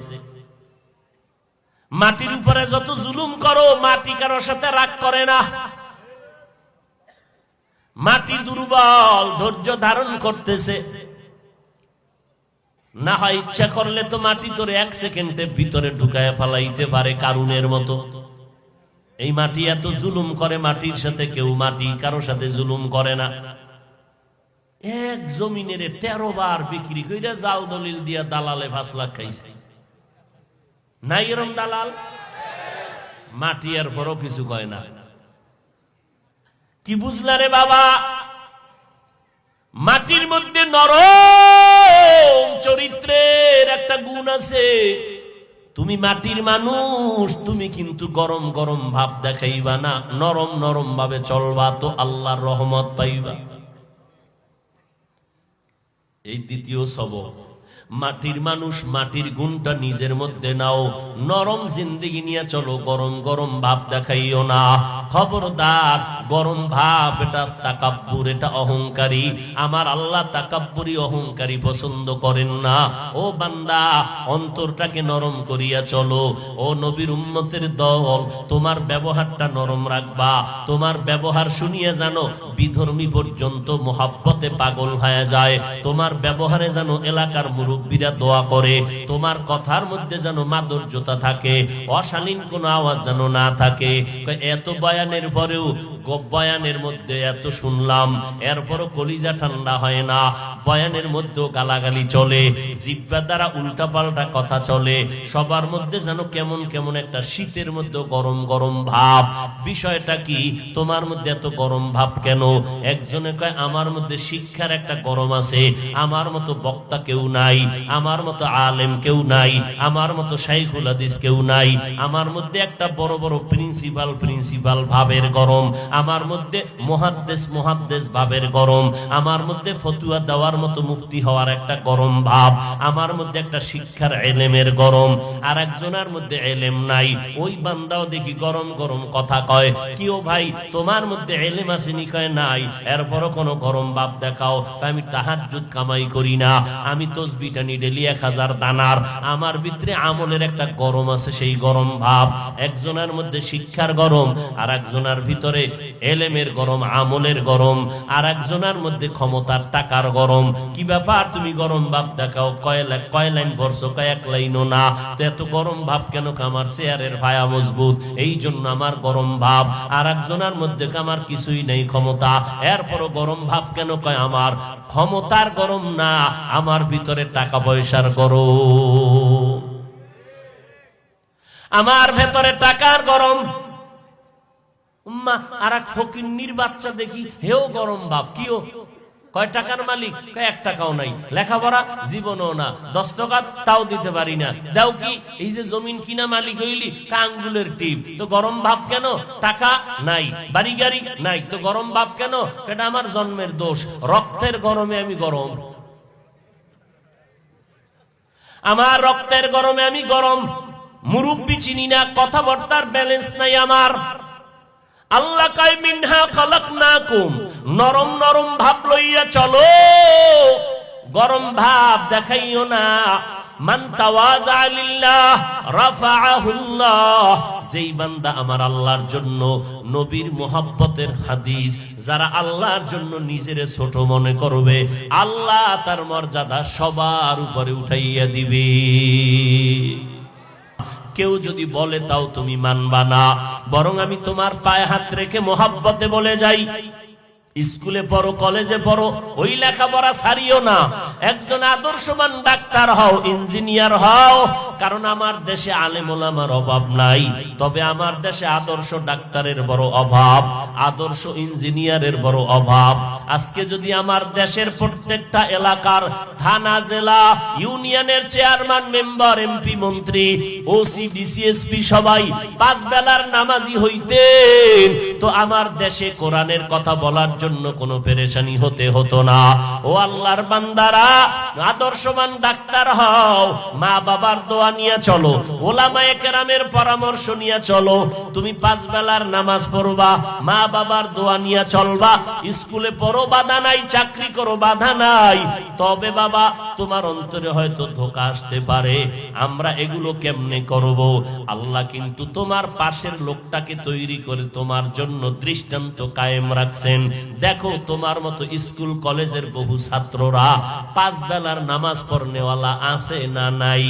মাটির উপরে যত জুলুম করো, মাটি কারোর সাথে রাগ করে না। মাটি দুর্বল, ধৈর্য ধারণ করতেছে। না হয় ইচ্ছা করলে তো মাটি তোরে 1 সেকেন্ডের ভিতরে ঢুকায় ফেলাইতে পারে, কারুনের মতো। এই মাটি এত জুলুম করে, মাটির সাথে কেউ মাটি কারোর সাথে জুলুম করে না। এক জমিনের 13 বার বিক্রি কইরা জাল দলিল দিয়া দালালে 5 লাখ খাইছে। নাই এরম দালাল? মাটি আর বড় কিছু কয় না। কি বুঝলা রে বাবা? মাটির মধ্যে নরম চরিত্রের একটা গুণ গুণ আছে। তুমি মাটির মানুষ, তুমি কিন্তু গরম গরম ভাব দেখাইবা না, নরম নরম ভাবে চলবা, তো আল্লাহর রহমত পাইবা। এই দ্বিতীয় সবক, মাটির মানুষ, মাটির গুণটা নিজের মধ্যে নাও, নরম জিন্দেগি নিয়ে চলো, গরম গরম ভাব দেখাইও না। খবরদার, গরম ভাব এটা তাকাব্বুর, এটা অহংকারী। আমার আল্লাহ তাকাব্বুরি অহংকারী পছন্দ করেন না। ও বান্দা, অন্তরটাকে নরম করিয়া চলো। ও নবীর উম্মতের দল, তোমার ব্যবহারটা নরম রাখবা। তোমার ব্যবহার শুনিয়ে জানো বিধর্মী পর্যন্ত মোহাব্বতে পাগল হয়ে যায়। তোমার ব্যবহারে যেন এলাকার মুরব্বীরা দোয়া করে। তোমার কথার মধ্যে যেন মাধুর্যতা থাকে, অশালীন কোনো আওয়াজ যেন না থাকে। এত বয়ানের পরেও, বয়ানের মধ্যে এত শুনলাম, এরপরও কলিজা ঠান্ডা হয় না। বয়ানের মধ্যেও গালাগালি চলে, জিহ্বা দ্বারা উল্টাপাল্টা কথা চলে। সবার মধ্যে যেন কেমন কেমন একটা শীতের মধ্যে গরম গরম ভাব। বিষয়টা কি? তোমার মধ্যে এত গরম ভাব কেন? একজনে কয় আমার মধ্যে শিক্ষার একটা গরম আছে, আমার মতো বক্তা কেউ নাই, আমার মতো আলেম কেউ নাই, আমার মতো শাইখুল হাদিস কেউ নাই। আমার মধ্যে একটা বড় বড় প্রিন্সিপাল ভাবের গরম, আমার মধ্যে মুহাদ্দিস ভাবের গরম, আমার মধ্যে ফতুয়া দেওয়ার মতো মুফতি হওয়ার একটা গরম ভাব, আমার মধ্যে একটা শিক্ষার এলেমের গরম। আর একজনের মধ্যে এলেম নাই, ওই বান্দাও দেখি গরম গরম কথা কয়। কিও ভাই, তোমার মধ্যে এলেম আছে নি? কয় নাই। এরপরও কোনো গরম ভাব দেখাও। আমি তাহাজ্জুদ কামাই করি না, আমি তসবিহ টানি ডেলি 1000 দানার। আমার ভিতরে আমলের একটা গরম আছে, সেই গরম ভাব। একজনের মধ্যে শিক্ষার গরম, আর একজনের ভিতরে এলেমের গরম, আমলের গরম। আর একজনের মধ্যে ক্ষমতার টাকার গরম। কি ব্যাপার, তুমি গরম ভাব দেখাও? কয় লাইন পড়ছো? কয় 1 লাইনও না। তো এত গরম ভাব কেন? আমার চেয়ারের ভায়া মজবুত, এই জন্য আমার গরম ভাব। আর একজনের মধ্যে আমার কিছুই নেই, ক্ষমতা, এরপরও গরম ভাব কেন? কয় আমার ক্ষমতার গরম না, আমার ভিতরে টাকা পয়সার গরম, আমার ভেতরে টাকার গরম। আর এক ফকিন্নির বাচ্চা দেখি, হেও গরম ভাব। কিও? কয় টাকার মালিক? কয় 1 টাকাও নাই, লেখাপড়া জীবনও না, 10 টাকা তাও দিতে পারি না। দাও কি? এই যে জমিন কিনা মালিক হইলি, আঙ্গুলের টিপ। তো গরম ভাব কেন? টাকা নাই, বাড়ি গাড়ি নাই, তো গরম ভাব কেন? এটা আমার জন্মের দোষ, রক্তের গরমে আমি গরম, আমার রক্তের গরমে আমি গরম। মুরব্বি চিনি না, কথাবার্তার ব্যালেন্স নাই আমার। আল্লাহ কয় মিনহা খালাকনাকুম, নরম নরম ভাব লইয়া চলো, গরম ভাব দেখাইও না। মান তাওয়াজা লিল্লাহ রাফাআহুল্লাহ, যেই বান্দা আমার আল্লাহর জন্য, নবীর মুহাব্বতের হাদিস, যারা আল্লাহর জন্য নিজেরে ছোট মনে করবে, আল্লাহ তার মর্যাদা সবার উপরে উঠাইয়া দিবে। কেউ যদি বলে তাও তুমি মানবা না, বরং আমি তোমার পায়ে হাত রেখে মোহাব্বতে বলে যাই, স্কুলে পড়ো, কলেজে পড়ো, ওই লেখাপড়া ছাড়িও না। একজন আদর্শবান ডাক্তার হও, ইঞ্জিনিয়ার হও। কারণ আমার দেশে আলেম ওলামার অভাব নাই, তবে আমার দেশে আদর্শ ডাক্তারের বড় অভাব, আদর্শ ইঞ্জিনিয়ারের বড় অভাব। আজকে যদি আমার দেশের প্রত্যেকটা এলাকার থানা, জেলা, ইউনিয়নের চেয়ারম্যান, মেম্বার, এমপি, মন্ত্রী, ওসি, ডিসিএসপি সবাই 5 বেলার নামাজি হইতেন, তো আমার দেশে কোরআনের কথা বলার জন্য কোনো পেরেশানি হতো না। ও আল্লাহর বান্দারা, আদর্শবান ডাক্তার হও, মা বাবার দোয়া নিয়ে চলো, ওলামায়ে কেরামের পরামর্শ নিয়ে চলো। তুমি 5 বেলার নামাজ পড়বা, মা বাবার দোয়া নিয়ে চলবা। স্কুলে পড়ো, বাধা নাই, চাকরি করো, বাধা নাই। তবে বাবা, তোমার অন্তরে হয়তো ধোঁকা আসতে পারে, আমরা এগুলো কেমনে করব? আল্লাহ কিন্তু তোমার পাশের লোকটাকে তৈরি করে তোমার জন্য দৃষ্টান্ত কায়েম রাখছেন। দেখো, তোমার মতো স্কুল কলেজের বহু ছাত্ররা 5 বেলার নামাজ পড়নেওয়ালা আছে না নাই?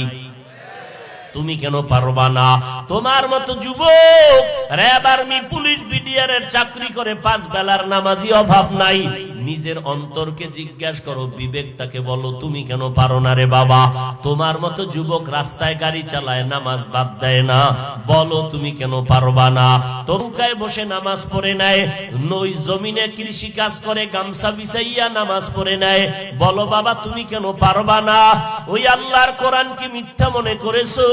তুমি কেন পারবা না? তোমার মতো যুবক র্যাব, আর্মি, পুলিশ, বিডিআর এর চাকরি করে 5 বেলার নামাজি অভাব নাই। নিজের অন্তরকে জিজ্ঞাসা করো, বিবেকটাকে বলো তুমি কেন পারো না রে বাবা? তোমার মতো যুবক রাস্তায় গাড়ি চালায়, নামাজ বাদ দেয় না, বলো তুমি কেন পারবা না? তরুকায় বসে নামাজ পড়ে নেয়, নই জমিনে কৃষি কাজ করে গামছা বিছাইয়া নামাজ পড়ে নেয়, বলো বাবা তুমি কেন পারবা না? ওই আল্লাহর কোরআন কি মিথ্যা মনে করেছো?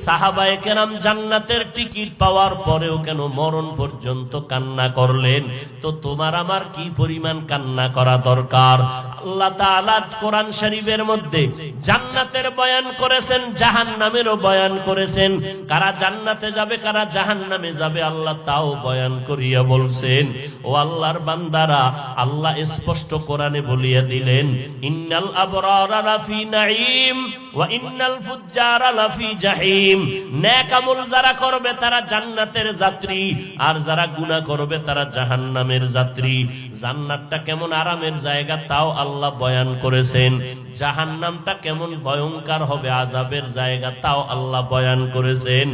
সাহাবায়ে কেরাম জান্নাতের টিকিট পাওয়ার পরেও কেন মরণ পর্যন্ত কান্না করলেন? তো তোমার আমার কি পরিমাণ কান্না করা দরকার? আল্লাহ তাআলা কোরআন শরীফের মধ্যে জান্নাতের বয়ান করেছেন, জাহান্নামেরও বয়ান করেছেন। কারা জান্নাতে যাবে কারা জাহান্নামে যাবে আল্লাহ তাও বয়ান করিয়া বলছেন। ও আল্লাহর বান্দারা, আল্লাহ স্পষ্ট কোরআনে বলিয়া দিলেন, ইন্নাল আবরারা লাফি নাঈম ওয়া ইন্নাল ফুজ্জারা লাফি জাহিম। নেক আমল যারা করবে তারা জান্নাতের যাত্রী, আর যারা গুনাহ করবে তারা জাহান্নামের যাত্রী। জান্নাতটা কেমন আরামের জায়গা তাও আল্লাহ বয়ান করেছেন, জাহান্নামটা কেমন ভয়ঙ্কর হবে আযাবের জায়গা তাও আল্লাহ বয়ান করেছেন।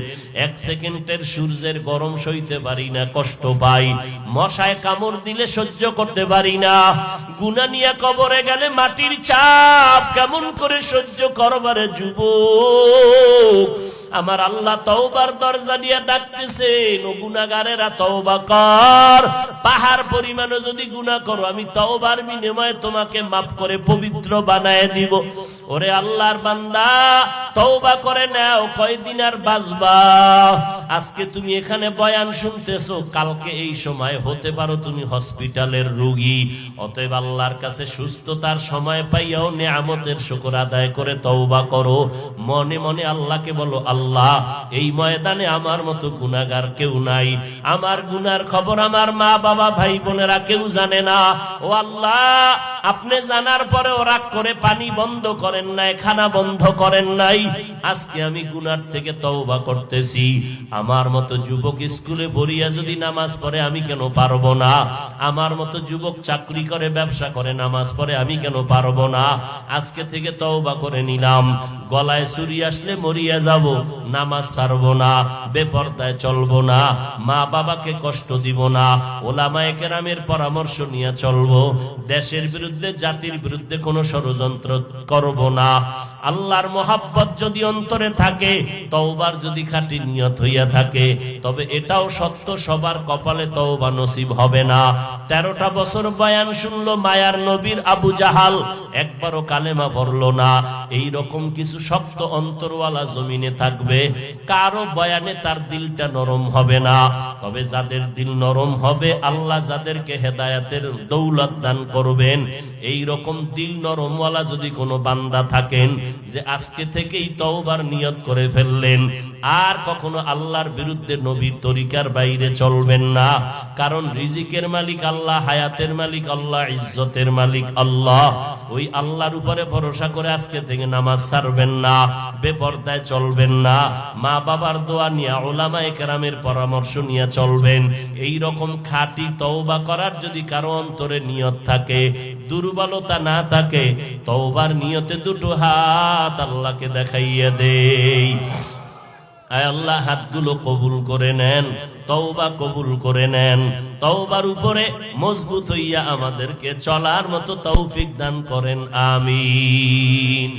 এক সেকেন্ডের সূর্যের গরম সইতে পারি না, কষ্ট পাই, মশায় কামড় দিলে সহ্য করতে পারি না, গুনাহ নিয়ে কবরে গেলে মাটির চাপ কেমন করে সহ্য করবারে যুবক। আমার আল্লাহ তওবার দরজা দিয়ে ডাকতেছেন, ও গুনাহগারেরা তওবা কর। পাহাড় পরিমাণও যদি গুনাহ করো আমি তওবার বিনিময়ে তোমাকে মাফ করে পবিত্র বানায় দিব। ওরে আল্লাহর বান্দা, তওবা করে নাও, কয়দিন আর বাঁচবা? আজকে তুমি এখানে বয়ান শুনতেছো, কালকে এই সময় হতে পারো তুমি হসপিটালের রোগী। অতএব আল্লাহর কাছে সুস্থতার সময় পাইয়াও নিয়ামতের শুকর আদায় করে তওবা করো। মনে মনে আল্লাহকে বলো, আল্লাহ এই ময়দানে আমার মতো গুনাহগার কেউ নাই, আমার গুনার খবর আমার মা বাবা ভাই বোনেরা কেউ জানে না। ও আল্লাহ, আপনি জানার পরেও রাগ করে পানি বন্ধ করেন নাই, খানা বন্ধ করেন নাই। আজকে আমি গুনার থেকে তওবা করতেছি। আমার মতো যুবক স্কুলে পড়িয়া যদি নামাজ পড়ে আমি কেন পারবো না? আমার মতো যুবক চাকরি করে ব্যবসা করে নামাজ পড়ে আমি কেন পারবো না? আজকে থেকে তওবা করে নিলাম, গলায় ছুরি আসলে মরিয়া যাব, নামাজ ছাড়বো না, বেপরদায় চলবো না, মা বাবাকে কষ্ট দিব না, ওলামায়ে কেরামের পরামর্শ নিয়ে চলবো, দেশের বিরুদ্ধে জাতির বিরুদ্ধে কোনো ষড়যন্ত্র করব না। আল্লাহর মহাব্বত যদি অন্তরে থাকে, তওবার যদি খাঁটি নিয়ত হইয়া থাকে, তবে এটাও সত্য সবার কপালে তওবা নসিব হবে না। 13টা বছর বয়ান শুনলো মায়ার নবীর আবু জাহাল, একবারও কালেমা পড়লো না। এই রকম কিছু শক্ত অন্তরওয়ালা জমিনে থাকবে, কারো বয়ানে তার দিলটা নরম হবে না। তবে যাদের দিল নরম হবে, আল্লাহ যাদেরকে হেদায়েতের দৌলত দান করবেন, এই রকম দিল নরমওয়ালা যদি কোনো বান্দা থাকেন যে আজকে থেকেই তওবার নিয়ত করে ফেললেন, আর কখনো আল্লাহর বিরুদ্ধে নবীর তরিকার বাইরে চলবেন না। কারণ রিজিকের মালিক আল্লাহ, হায়াতের মালিক আল্লাহ, ইজ্জতের মালিক আল্লাহ। ওই আল্লাহর উপরে ভরসা করে আজকে থেকে নামাজ ছাড়বেন না, বেপরদায় চলবেন না, মা বাবার দোয়া নিয়ে, উলামায়ে কেরামের পরামর্শ নিয়ে চলবেন। এই রকম খাঁটি তওবা করার যদি কারো অন্তরে নিয়ত থাকে, দুর্বলতা না থাকে, তওবার নিয়তে দুটো হাত আল্লাহকে দেখাইয়া দেই। আয় আল্লাহ, হাতগুলো কবুল করে নেন, তওবা কবুল করে নেন। তওবার উপরে মজবুত হইয়া আমাদেরকে চলার মতো তৌফিক দান করেন, আমিন।